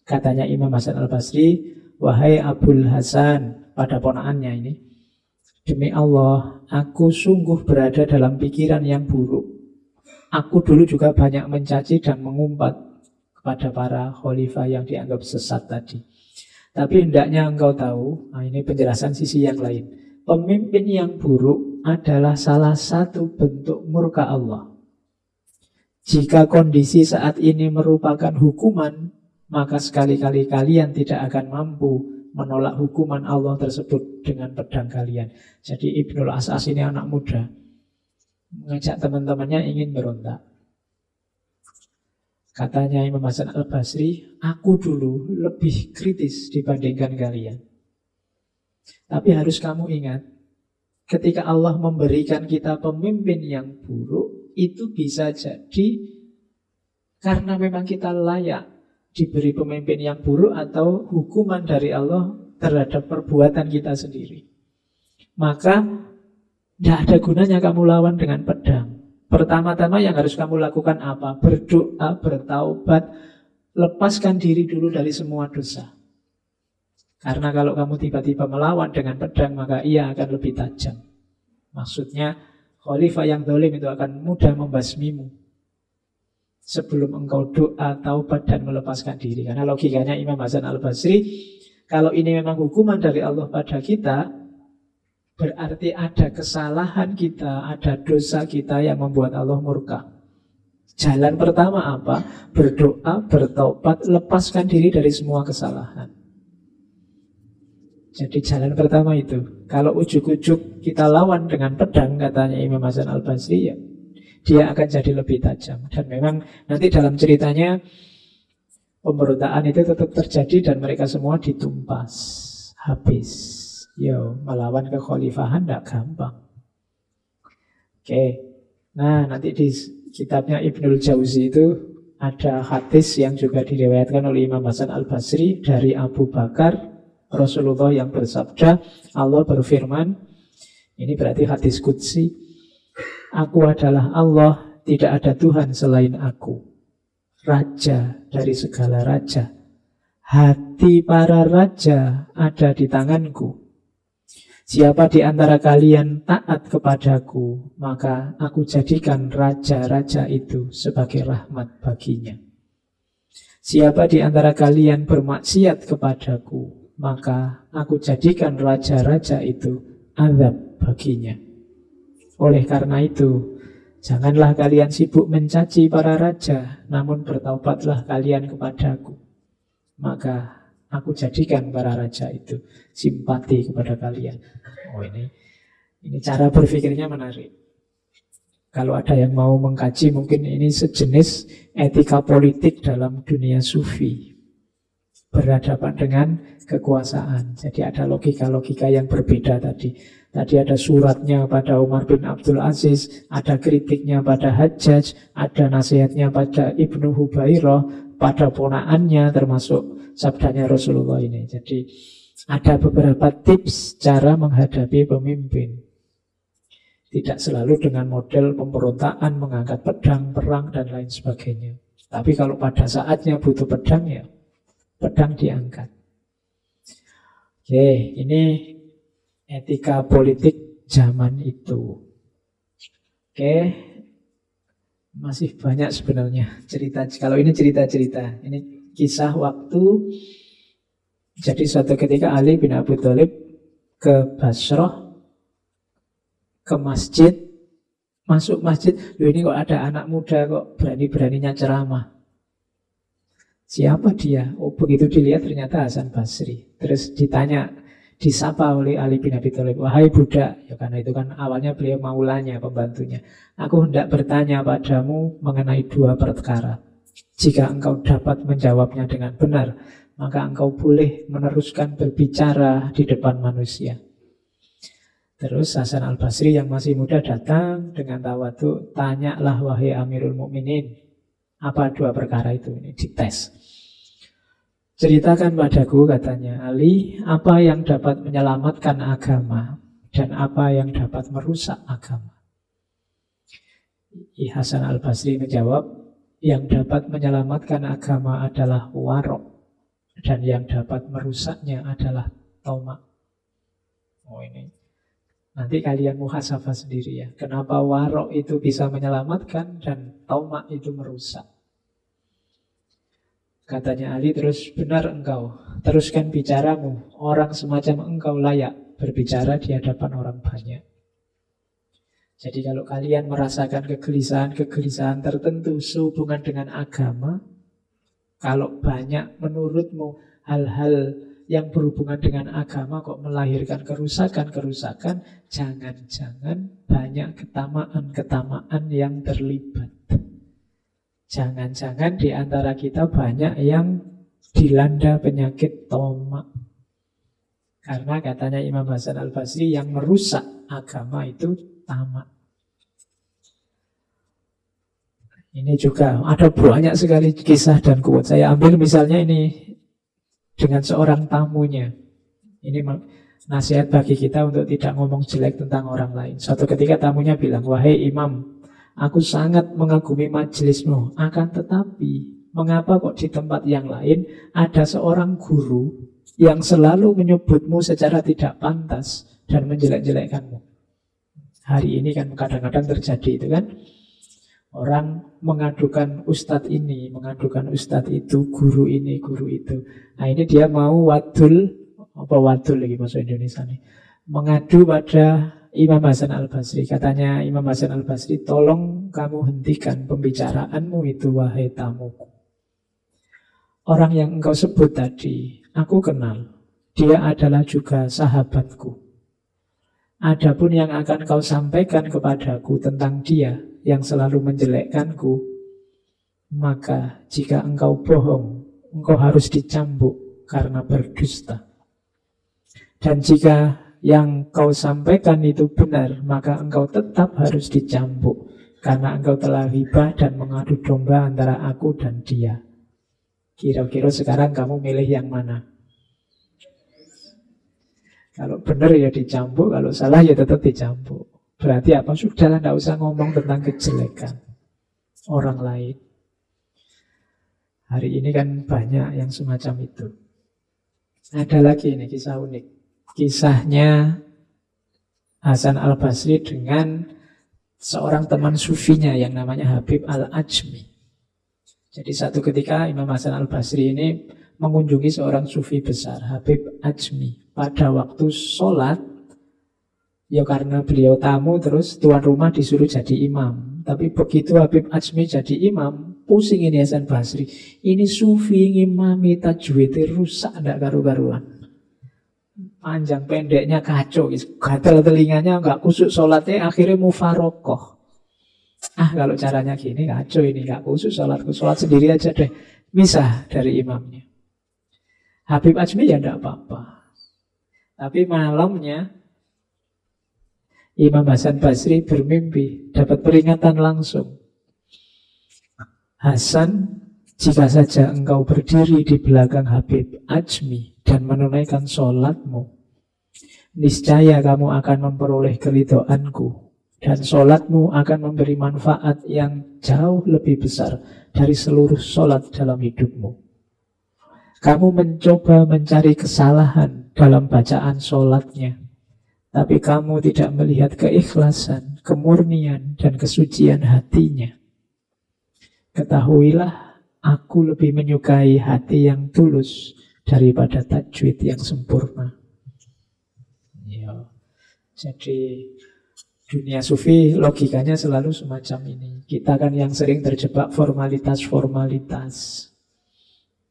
Katanya Imam Hasan al-Basri, wahai Abul Hasan, pada ponaannya ini, demi Allah, aku sungguh berada dalam pikiran yang buruk. Aku dulu juga banyak mencaci dan mengumpat kepada para khalifah yang dianggap sesat tadi. Tapi hendaknya engkau tahu, ini penjelasan sisi yang lain. Pemimpin yang buruk adalah salah satu bentuk murka Allah. Jika kondisi saat ini merupakan hukuman, maka sekali-kali kalian tidak akan mampu menolak hukuman Allah tersebut dengan pedang kalian. Jadi Ibnul As'as ini anak muda, mengajak teman-temannya ingin berontak. Katanya Imam Hasan al-Basri, aku dulu lebih kritis dibandingkan kalian. Tapi harus kamu ingat, ketika Allah memberikan kita pemimpin yang buruk, itu bisa jadi karena memang kita layak diberi pemimpin yang buruk atau hukuman dari Allah terhadap perbuatan kita sendiri. Maka tidak ada gunanya kamu lawan dengan pedang. Pertama-tama yang harus kamu lakukan apa? Berdoa, bertaubat, lepaskan diri dulu dari semua dosa. Karena kalau kamu tiba-tiba melawan dengan pedang, maka ia akan lebih tajam. Maksudnya khalifah yang zalim itu akan mudah membasmimu sebelum engkau doa, taubat dan melepaskan diri. Karena logikanya Imam Hasan al-Basri, kalau ini memang hukuman dari Allah pada kita, berarti ada kesalahan kita, ada dosa kita yang membuat Allah murka. Jalan pertama apa? Berdoa, bertaubat, lepaskan diri dari semua kesalahan. Jadi jalan pertama itu. Kalau ujuk-ujuk kita lawan dengan pedang, katanya Imam Hasan al-Basri, ya dia akan jadi lebih tajam. Dan memang nanti dalam ceritanya pemberontakan itu tetap terjadi dan mereka semua ditumpas habis. Melawan kekhalifahan tidak gampang. Oke. Nah, nanti di kitabnya Ibnul Jauzi itu ada hadis yang juga diriwayatkan oleh Imam Hasan al-Basri dari Abu Bakar, Rasulullah yang bersabda, Allah berfirman, ini berarti hadis qudsi, aku adalah Allah, tidak ada Tuhan selain aku, Raja dari segala raja. Hati para raja ada di tanganku. Siapa di antara kalian taat kepadaku, maka aku jadikan raja-raja itu sebagai rahmat baginya. Siapa di antara kalian bermaksiat kepadaku, maka aku jadikan raja-raja itu azab baginya. Oleh karena itu, janganlah kalian sibuk mencaci para raja, namun bertaubatlah kalian kepadaku. Maka aku jadikan para raja itu simpati kepada kalian. Ini cara berpikirnya menarik. Kalau ada yang mau mengkaji, mungkin ini sejenis etika politik dalam dunia sufi, berhadapan dengan kekuasaan. Jadi ada logika-logika yang berbeda tadi. Tadi ada suratnya pada Umar bin Abdul Aziz, ada kritiknya pada Hajjaj, ada nasihatnya pada Ibnu Hubairah, pada ponaannya, termasuk sabdanya Rasulullah ini. Jadi ada beberapa tips cara menghadapi pemimpin. Tidak selalu dengan model pemberontakan, mengangkat pedang, perang, dan lain sebagainya. Tapi kalau pada saatnya butuh pedang, ya pedang diangkat. Oke, ini etika politik zaman itu. Oke, masih banyak sebenarnya cerita. Kalau ini cerita-cerita, ini kisah waktu. Jadi suatu ketika Ali bin Abi Thalib ke Basrah, ke masjid, masuk masjid. Loh, ini kok ada anak muda kok berani-beraninya ceramah. Siapa dia? Oh, begitu dilihat ternyata Hasan Basri. Terus ditanya, disapa oleh Ali bin Abi Thalib, wahai budak, ya karena itu kan awalnya beliau maulanya, pembantunya. Aku hendak bertanya padamu mengenai dua perkara. Jika engkau dapat menjawabnya dengan benar, maka engkau boleh meneruskan berbicara di depan manusia. Terus Hasan al-Basri yang masih muda datang dengan tawadhu, tanyalah wahai Amirul Mukminin, apa dua perkara itu? Ini dites. Ceritakan padaku, katanya Ali, apa yang dapat menyelamatkan agama dan apa yang dapat merusak agama. Hasan al-Basri menjawab, yang dapat menyelamatkan agama adalah warok dan yang dapat merusaknya adalah tamak. Oh, ini nanti kalian muhasabah sendiri ya. Kenapa warok itu bisa menyelamatkan dan tamak itu merusak? Katanya Ali, terus benar engkau, teruskan bicaramu. Orang semacam engkau layak berbicara di hadapan orang banyak. Jadi kalau kalian merasakan kegelisahan tertentu sehubungan dengan agama, kalau banyak menurutmu hal-hal yang berhubungan dengan agama kok melahirkan kerusakan-kerusakan, jangan-jangan banyak ketamaan-ketamaan yang terlibat. Jangan-jangan di antara kita banyak yang dilanda penyakit tamak. Karena katanya Imam Hasan al-Basri, yang merusak agama itu tamak. Ini juga ada banyak sekali kisah dan quote. Saya ambil misalnya ini dengan seorang tamunya. Ini nasihat bagi kita untuk tidak ngomong jelek tentang orang lain. Suatu ketika tamunya bilang, wahai imam, aku sangat mengagumi majelismu, akan tetapi mengapa kok di tempat yang lain ada seorang guru yang selalu menyebutmu secara tidak pantas dan menjelek-jelekkanmu. Hari ini kan kadang-kadang terjadi itu kan. Orang mengadukan ustadz ini, mengadukan ustadz itu, guru ini, guru itu. Nah ini dia mau wadul, apa wadul lagi bahasa Indonesia nih, mengadu pada Imam Hasan al-Basri. Katanya Imam Hasan al-Basri, tolong kamu hentikan pembicaraanmu itu wahai tamuku. Orang yang engkau sebut tadi, aku kenal. Dia adalah juga sahabatku. Adapun yang akan kau sampaikan kepadaku tentang dia yang selalu menjelekkanku, maka jika engkau bohong, engkau harus dicambuk karena berdusta. Dan jika yang kau sampaikan itu benar, maka engkau tetap harus dicambuk karena engkau telah ghibah dan mengadu domba antara aku dan dia. Kira-kira sekarang kamu milih yang mana? Kalau benar ya dicambuk, kalau salah ya tetap dicambuk. Berarti apa? Sudahlah, tidak usah ngomong tentang kejelekan orang lain. Hari ini kan banyak yang semacam itu. Ada lagi ini kisah unik. Kisahnya Hasan al-Basri dengan seorang teman sufinya yang namanya Habib al-Ajmi. Jadi satu ketika Imam Hasan al-Basri ini mengunjungi seorang sufi besar, Habib Ajmi. Pada waktu sholat, ya karena beliau tamu, terus tuan rumah disuruh jadi imam. Tapi begitu Habib Ajmi jadi imam, pusing ini Hasan Basri. Ini sufi ngimami tajwidnya rusak, tidak karu-karuan. Panjang pendeknya kacau, gatal telinganya, nggak kusuk sholatnya, akhirnya mufarokoh. Kalau caranya gini kacau ini, nggak kusuk sholatku, sholat sendiri aja deh, misah dari imamnya. Habib Ajmi ya tidak apa-apa. Tapi malamnya Imam Hasan Basri bermimpi, dapat peringatan langsung. Hasan, jika saja engkau berdiri di belakang Habib Ajmi dan menunaikan sholatmu, niscaya kamu akan memperoleh keridhoanku, dan sholatmu akan memberi manfaat yang jauh lebih besar dari seluruh sholat dalam hidupmu. Kamu mencoba mencari kesalahan dalam bacaan sholatnya, tapi kamu tidak melihat keikhlasan, kemurnian, dan kesucian hatinya. Ketahuilah, aku lebih menyukai hati yang tulus daripada tajwid yang sempurna. Ya. Jadi dunia sufi logikanya selalu semacam ini. Kita kan yang sering terjebak formalitas-formalitas.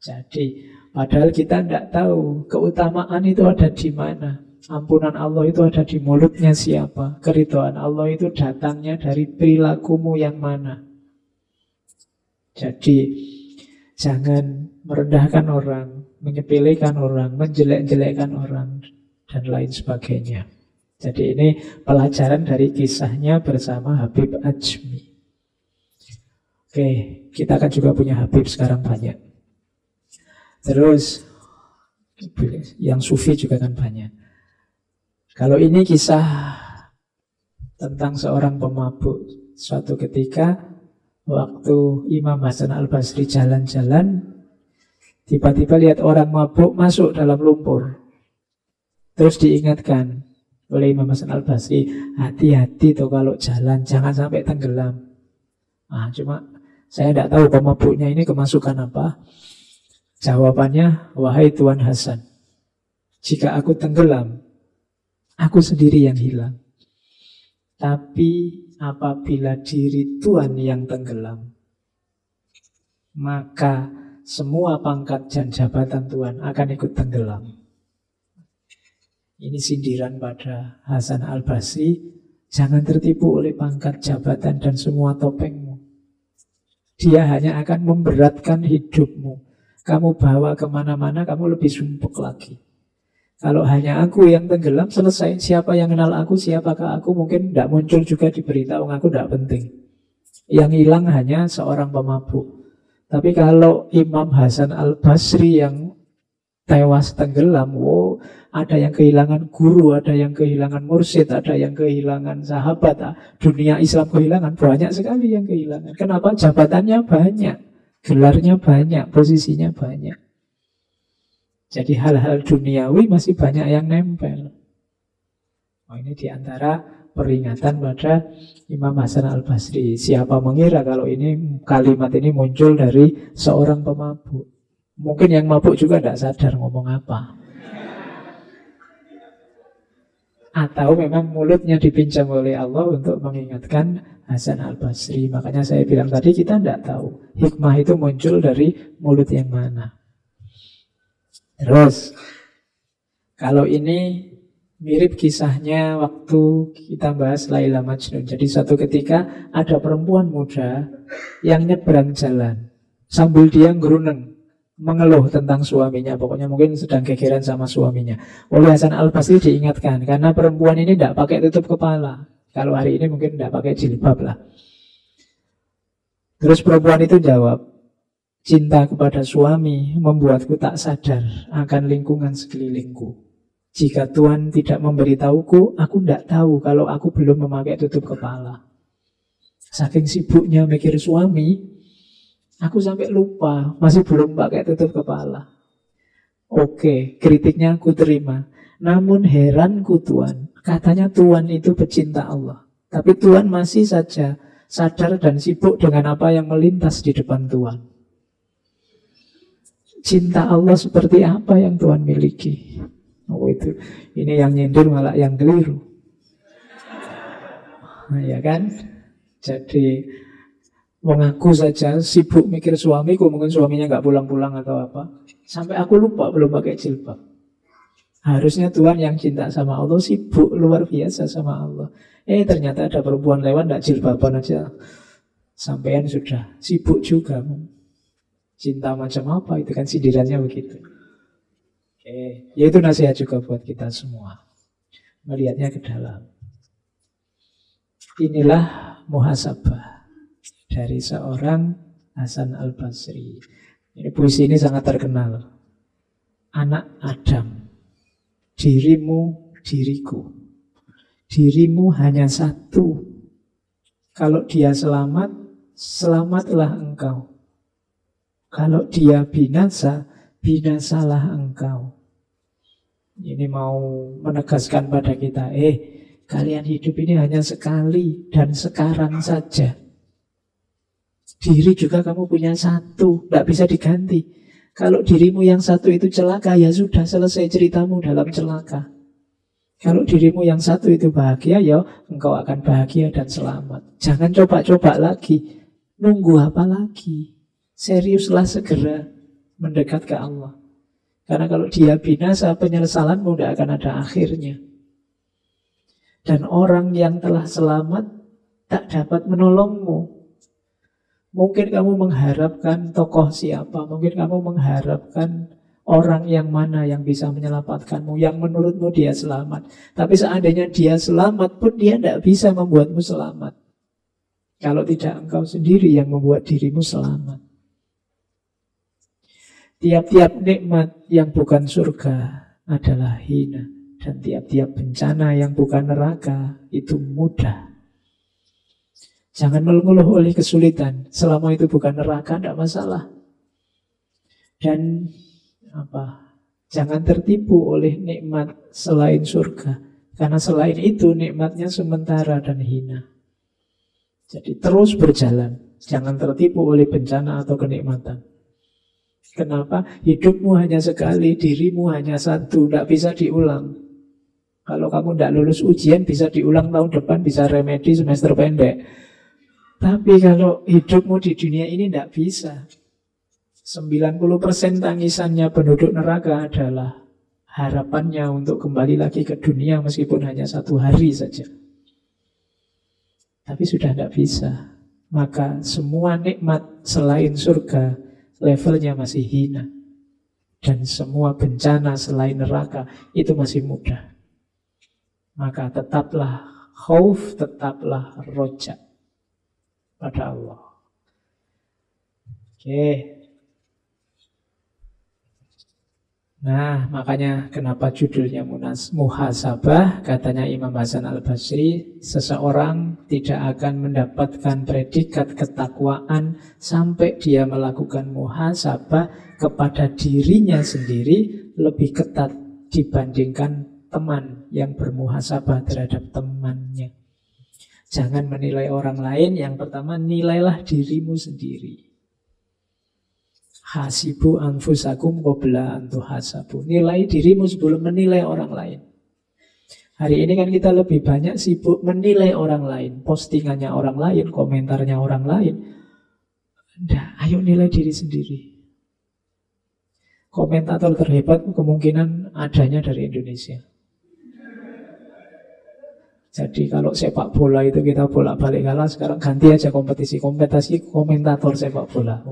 Jadi padahal kita tidak tahu keutamaan itu ada di mana. Ampunan Allah itu ada di mulutnya siapa. Keridhaan Allah itu datangnya dari perilakumu yang mana. Jadi jangan merendahkan orang, menyepelekan orang, menjelek-jelekkan orang, dan lain sebagainya. Jadi ini pelajaran dari kisahnya bersama Habib Ajmi. Oke, kita kan juga punya Habib sekarang banyak. Terus yang sufi juga kan banyak. Kalau ini kisah tentang seorang pemabuk. Suatu ketika waktu Imam Hasan Al-Basri jalan-jalan, tiba-tiba lihat orang mabuk masuk dalam lumpur. Terus diingatkan oleh Imam Hasan Al-Basri, hati-hati tuh kalau jalan, jangan sampai tenggelam. Cuma saya tidak tahu pemabuknya ini kemasukan apa. Jawabannya, wahai Tuan Hasan, jika aku tenggelam, aku sendiri yang hilang. Tapi apabila diri Tuan yang tenggelam, maka semua pangkat dan jabatan Tuan akan ikut tenggelam. Ini sindiran pada Hasan Al-Basri. Jangan tertipu oleh pangkat, jabatan, dan semua topengmu. Dia hanya akan memberatkan hidupmu. Kamu bawa kemana-mana, kamu lebih sumpek lagi. Kalau hanya aku yang tenggelam, selesai. Siapa yang kenal aku, siapakah aku, mungkin tidak muncul juga di berita, aku tidak penting. Yang hilang hanya seorang pemabuk. Tapi kalau Imam Hasan Al-Basri yang tewas tenggelam, ada yang kehilangan guru, ada yang kehilangan mursyid, ada yang kehilangan sahabat. Dunia Islam kehilangan, banyak sekali yang kehilangan. Kenapa? Jabatannya banyak, gelarnya banyak, posisinya banyak. Jadi hal-hal duniawi masih banyak yang nempel. Ini diantara peringatan pada Imam Hasan Al-Basri. Siapa mengira kalau ini kalimat ini muncul dari seorang pemabuk. Mungkin yang mabuk juga tidak sadar ngomong apa. Atau memang mulutnya dipinjam oleh Allah untuk mengingatkan Hasan Al-Basri. Makanya saya bilang tadi, kita tidak tahu hikmah itu muncul dari mulut yang mana. Terus kalau ini mirip kisahnya waktu kita bahas Laila Majnun. Jadi suatu ketika ada perempuan muda yang nyebrang jalan sambil dia ngeruneng, mengeluh tentang suaminya. Pokoknya mungkin sedang gegeran sama suaminya. Oleh Hasan Al-Basri diingatkan, karena perempuan ini tidak pakai tutup kepala. Kalau hari ini mungkin tidak pakai jilbab lah. Terus perempuan itu jawab, cinta kepada suami membuatku tak sadar akan lingkungan sekelilingku. Jika Tuhan tidak memberitahuku, aku tidak tahu kalau aku belum memakai tutup kepala. Saking sibuknya mikir suami, aku sampai lupa masih belum pakai tutup kepala. Oke, kritiknya aku terima. Namun heranku Tuhan, katanya Tuhan itu pecinta Allah. Tapi Tuhan masih saja sadar dan sibuk dengan apa yang melintas di depan Tuhan. Cinta Allah seperti apa yang Tuhan miliki? Itu. Ini yang nyindir malah yang keliru. Ya kan? Jadi mengaku saja sibuk mikir suamiku, mungkin suaminya nggak pulang-pulang atau apa. Sampai aku lupa belum pakai jilbab. Harusnya Tuhan yang cinta sama Allah sibuk luar biasa sama Allah. Ternyata ada perempuan lewat nggak jilbaban aja, sampean sudah sibuk juga. Cinta macam apa? Itu kan sindirannya begitu. Ya itu nasihat juga buat kita semua, melihatnya ke dalam. Inilah muhasabah dari seorang Hasan Al-Basri. Ini puisi ini sangat terkenal. Anak Adam, dirimu, diriku. Dirimu hanya satu. Kalau dia selamat, selamatlah engkau. Kalau dia binasa, binasalah engkau. Ini mau menegaskan pada kita, kalian hidup ini hanya sekali dan sekarang saja. Diri juga kamu punya satu, tidak bisa diganti. Kalau dirimu yang satu itu celaka, ya sudah selesai ceritamu dalam celaka. Kalau dirimu yang satu itu bahagia, ya engkau akan bahagia dan selamat. Jangan coba-coba lagi. Nunggu apa lagi? Seriuslah segera mendekat ke Allah. Karena kalau dia binasa, penyesalanmu tidak akan ada akhirnya. Dan orang yang telah selamat tak dapat menolongmu. Mungkin kamu mengharapkan tokoh siapa, mungkin kamu mengharapkan orang yang mana yang bisa menyelamatkanmu, yang menurutmu dia selamat. Tapi seandainya dia selamat pun dia tidak bisa membuatmu selamat. Kalau tidak engkau sendiri yang membuat dirimu selamat. Tiap-tiap nikmat yang bukan surga adalah hina. Dan tiap-tiap bencana yang bukan neraka itu mudah. Jangan mengeluh oleh kesulitan. Selama itu bukan neraka, tidak masalah. Dan jangan tertipu oleh nikmat selain surga. Karena selain itu nikmatnya sementara dan hina. Jadi terus berjalan. Jangan tertipu oleh bencana atau kenikmatan. Kenapa? Hidupmu hanya sekali, dirimu hanya satu, tidak bisa diulang. Kalau kamu tidak lulus ujian, bisa diulang tahun depan, bisa remedi semester pendek. Tapi kalau hidupmu di dunia ini tidak bisa. 90% tangisannya penduduk neraka adalah harapannya untuk kembali lagi ke dunia meskipun hanya 1 hari saja. Tapi sudah tidak bisa. Maka semua nikmat selain surga levelnya masih hina. Dan semua bencana selain neraka itu masih mudah. Maka tetaplah khauf, tetaplah roja pada Allah. Oke. Nah, makanya kenapa judulnya muhasabah? Katanya Imam Hasan Al-Basri, seseorang tidak akan mendapatkan predikat ketakwaan sampai dia melakukan muhasabah kepada dirinya sendiri lebih ketat dibandingkan teman yang bermuhasabah terhadap temannya. Jangan menilai orang lain. Yang pertama, nilailah dirimu sendiri. Hasibu anfusakum qabla an tuhasabu. Nilai dirimu sebelum menilai orang lain. Hari ini kan kita lebih banyak sibuk menilai orang lain. Postingannya orang lain, komentarnya orang lain. Nah, ayo nilai diri sendiri. Komentator terhebat kemungkinan adanya dari Indonesia. Jadi kalau sepak bola itu kita bolak-balik kalah, sekarang ganti aja kompetisi komentator sepak bola.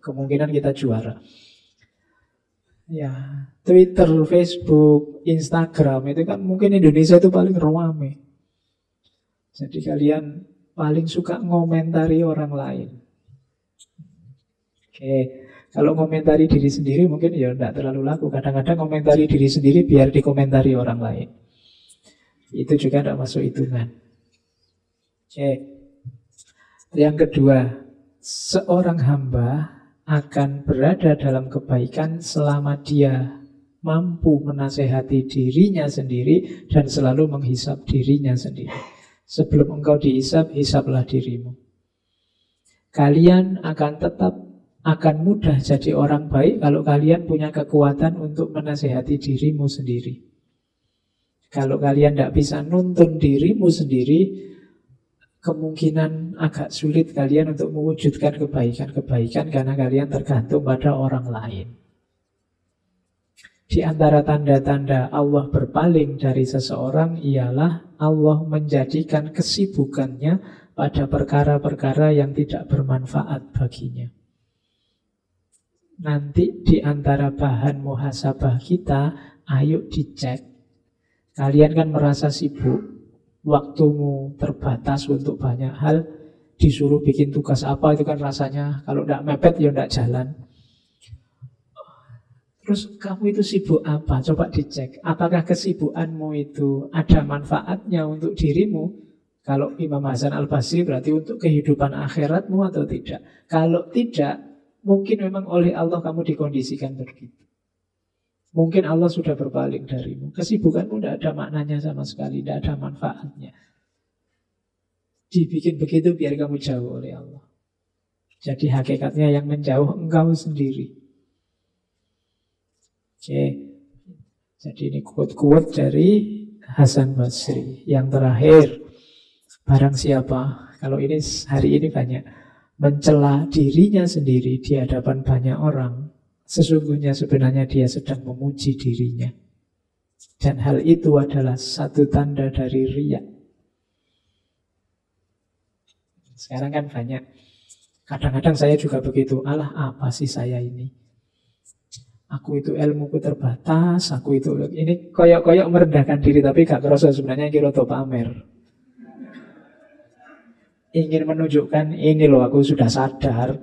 Kemungkinan kita juara. Ya, Twitter, Facebook, Instagram itu kan mungkin Indonesia itu paling ramai. Jadi kalian paling suka ngomentari orang lain. Oke, kalau ngomentari diri sendiri mungkin ya tidak terlalu laku. Kadang-kadang ngomentari diri sendiri biar dikomentari orang lain. Itu juga tidak masuk hitungan. Oke. Yang kedua, seorang hamba akan berada dalam kebaikan selama dia mampu menasehati dirinya sendiri dan selalu menghisap dirinya sendiri. Sebelum engkau dihisap, hisaplah dirimu. Kalian akan mudah jadi orang baik kalau kalian punya kekuatan untuk menasehati dirimu sendiri. Kalau kalian tidak bisa nuntun dirimu sendiri, kemungkinan agak sulit kalian untuk mewujudkan kebaikan-kebaikan karena kalian tergantung pada orang lain. Di antara tanda-tanda Allah berpaling dari seseorang ialah Allah menjadikan kesibukannya pada perkara-perkara yang tidak bermanfaat baginya. Nanti di antara bahan muhasabah kita, ayo dicek. Kalian kan merasa sibuk, waktumu terbatas untuk banyak hal, disuruh bikin tugas apa itu kan rasanya kalau tidak mepet ya tidak jalan. Terus kamu itu sibuk apa? Coba dicek. Apakah kesibukanmu itu ada manfaatnya untuk dirimu? Kalau Imam Hasan Al-Basri berarti untuk kehidupan akhiratmu atau tidak? Kalau tidak, mungkin memang oleh Allah kamu dikondisikan begitu. Mungkin Allah sudah berpaling darimu. Kesibukanmu tidak ada maknanya sama sekali, tidak ada manfaatnya. Dibikin begitu biar kamu jauh oleh Allah. Jadi hakikatnya yang menjauh engkau sendiri. Oke. Jadi ini quote-quote dari Hasan Basri. Yang terakhir, barang siapa, kalau ini hari ini banyak, mencela dirinya sendiri di hadapan banyak orang, sesungguhnya sebenarnya dia sedang memuji dirinya. Dan hal itu adalah satu tanda dari riya. Sekarang kan banyak. Kadang-kadang saya juga begitu. Alah, apa sih saya ini? Aku itu ilmuku terbatas. Aku itu ini koyok-koyok merendahkan diri, tapi gak kerasa sebenarnya kira pamer. Ingin menunjukkan ini loh, aku sudah sadar.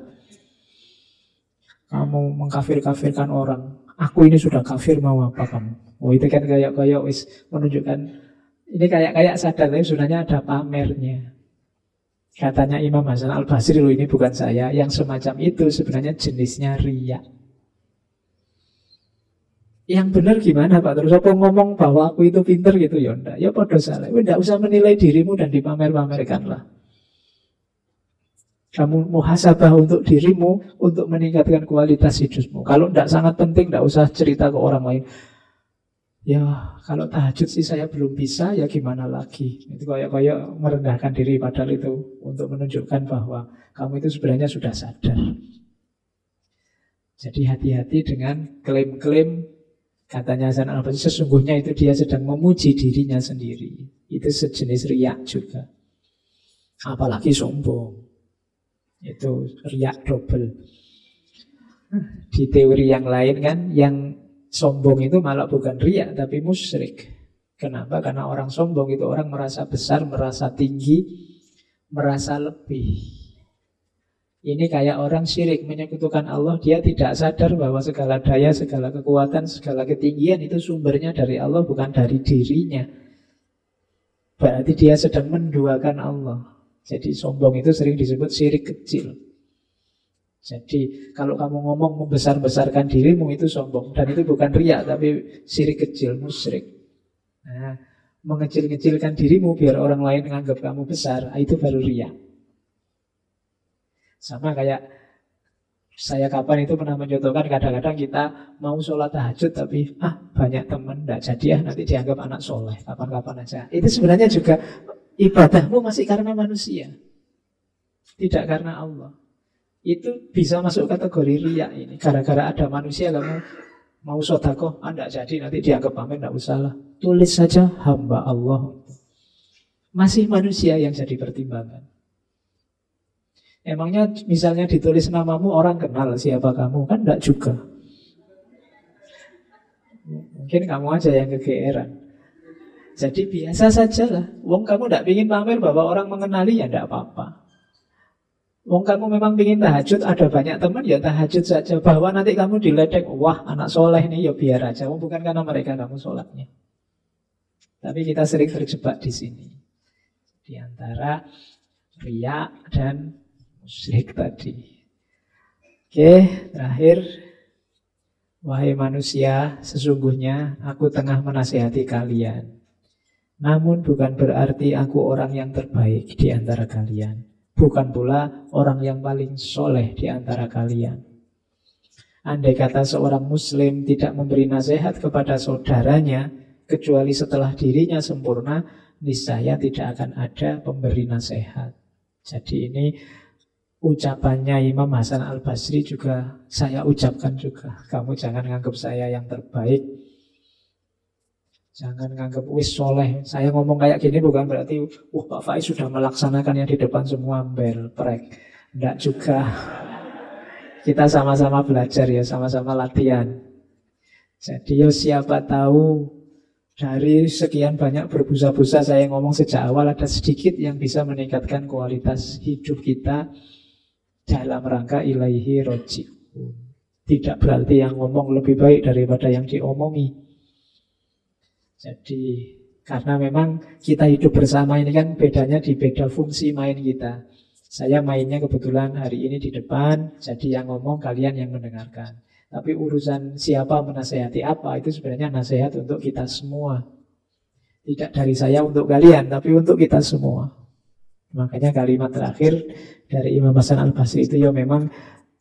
Kamu mengkafir-kafirkan orang. Aku ini sudah kafir, mau apa kamu? Oh, itu kan koyok-koyok wis menunjukkan ini kayak sadar, tapi sebenarnya ada pamernya. Katanya Imam Hasan Al-Basri, loh ini bukan saya. Yang semacam itu sebenarnya jenisnya riya. Yang benar gimana Pak? Terus apa ngomong bahwa aku itu pinter gitu? Ya enggak, ya podo salah. Enggak usah menilai dirimu dan dipamer-pamerkanlah. Kamu muhasabah untuk dirimu, untuk meningkatkan kualitas hidupmu. Kalau enggak sangat penting, enggak usah cerita ke orang lain. Ya, kalau tahajud sih saya belum bisa, ya gimana lagi? Itu kayak merendahkan diri, padahal itu untuk menunjukkan bahwa kamu itu sebenarnya sudah sadar. Jadi hati-hati dengan klaim-klaim. Katanya Hasan Al-Basri, sesungguhnya itu dia sedang memuji dirinya sendiri. Itu sejenis riak juga. Apalagi sombong. Itu riak double. Di teori yang lain kan, yang sombong itu malah bukan riak tapi musyrik. Kenapa? Karena orang sombong itu orang merasa besar, merasa tinggi, merasa lebih. Ini kayak orang syirik, menyekutukan Allah. Dia tidak sadar bahwa segala daya, segala kekuatan, segala ketinggian itu sumbernya dari Allah, bukan dari dirinya. Berarti dia sedang menduakan Allah. Jadi sombong itu sering disebut syirik kecil. Jadi kalau kamu ngomong membesar-besarkan dirimu itu sombong. Dan itu bukan riya tapi syirik kecil, musyrik. Nah, mengecil-kecilkan dirimu biar orang lain menganggap kamu besar, itu baru riya. Sama kayak saya kapan itu pernah mencontohkan, kadang-kadang kita mau sholat tahajud tapi banyak teman, tidak jadi ya, nanti dianggap anak soleh, kapan-kapan aja. Itu sebenarnya juga ibadahmu masih karena manusia, tidak karena Allah. Itu bisa masuk kategori riya ini. Gara-gara ada manusia kamu mau sedekah, tidak jadi, nanti dianggap pamer, tidak usah lah. Tulis saja hamba Allah. Masih manusia yang jadi pertimbangan. Emangnya misalnya ditulis namamu, orang kenal siapa kamu? Kan tidak juga. Mungkin kamu aja yang kegeeran. Jadi biasa sajalah. Wong kamu tidak ingin pamer bahwa orang mengenali, ya tidak apa-apa. Wong kamu memang ingin tahajud, ada banyak teman, ya tahajud saja. Bahwa nanti kamu diledek, wah anak soleh nih, ya biar aja. Bukan karena mereka kamu sholatnya. Tapi kita sering terjebak di sini. Di antara riya dan musyrik tadi. Oke, terakhir. Wahai manusia, sesungguhnya aku tengah menasihati kalian. Namun bukan berarti aku orang yang terbaik di antara kalian. Bukan pula orang yang paling soleh di antara kalian. Andai kata seorang muslim tidak memberi nasihat kepada saudaranya, kecuali setelah dirinya sempurna, niscaya tidak akan ada pemberi nasihat. Jadi ini ucapannya Imam Hasan Al-Basri juga saya ucapkan juga. Kamu jangan nganggap saya yang terbaik. Jangan nganggap wis soleh. Saya ngomong kayak gini bukan berarti Pak Faiz sudah melaksanakan yang di depan semua prek. Enggak juga. Kita sama-sama belajar ya, sama-sama latihan. Jadi siapa tahu dari sekian banyak berbusa-busa saya ngomong sejak awal, ada sedikit yang bisa meningkatkan kualitas hidup kita dalam rangka ilaihi roji'un. Tidak berarti yang ngomong lebih baik daripada yang diomongi. Jadi karena memang kita hidup bersama ini kan bedanya di beda fungsi main kita. Saya mainnya kebetulan hari ini di depan, jadi yang ngomong kalian yang mendengarkan. Tapi urusan siapa menasehati apa, itu sebenarnya nasihat untuk kita semua. Tidak dari saya untuk kalian, tapi untuk kita semua. Makanya kalimat terakhir dari Imam Hasan Al-Basri itu ya memang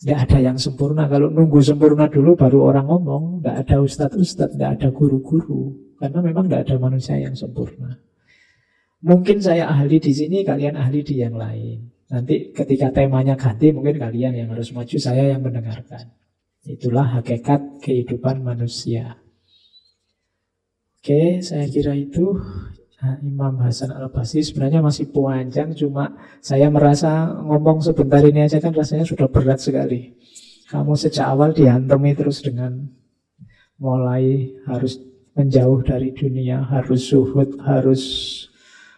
tidak ada yang sempurna. Kalau nunggu sempurna dulu baru orang ngomong, tidak ada ustadz-ustadz, tidak ada guru-guru. Karena memang tidak ada manusia yang sempurna. Mungkin saya ahli di sini, kalian ahli di yang lain. Nanti ketika temanya ganti, mungkin kalian yang harus maju, saya yang mendengarkan. Itulah hakikat kehidupan manusia. Oke, saya kira itu Imam Hasan Al-Basri. Sebenarnya masih panjang, cuma saya merasa ngomong sebentar ini aja kan rasanya sudah berat sekali. Kamu sejak awal dihantemi terus dengan mulai harus menjauh dari dunia, harus zuhud, harus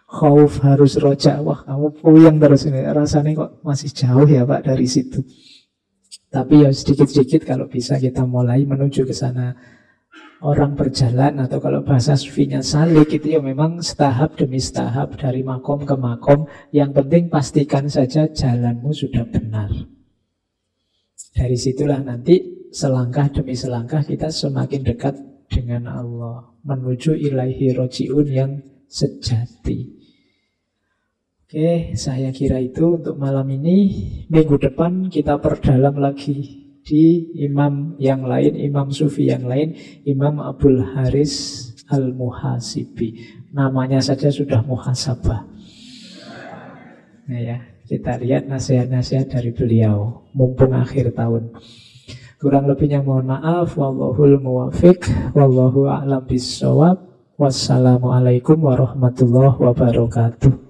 khauf, harus roja. Wah, kamu puyeng terus ini. Rasanya kok masih jauh ya Pak dari situ. Tapi ya sedikit-sedikit kalau bisa kita mulai menuju ke sana. Orang berjalan atau kalau bahasa sufinya salik itu ya memang setahap demi setahap dari makom ke makom. Yang penting pastikan saja jalanmu sudah benar. Dari situlah nanti selangkah demi selangkah kita semakin dekat dengan Allah, menuju ilaihi roji'un yang sejati. Oke, saya kira itu untuk malam ini. Minggu depan kita perdalam lagi di imam yang lain, imam sufi yang lain, Imam Abul Haris Al-Muhasibi. Namanya saja sudah muhasabah. Nah ya, kita lihat nasihat-nasihat dari beliau mumpung akhir tahun. Kurang lebihnya mohon maaf. Wallahul muwafiq, wallahu a'lam bissawab. Wassalamualaikum warahmatullahi wabarakatuh.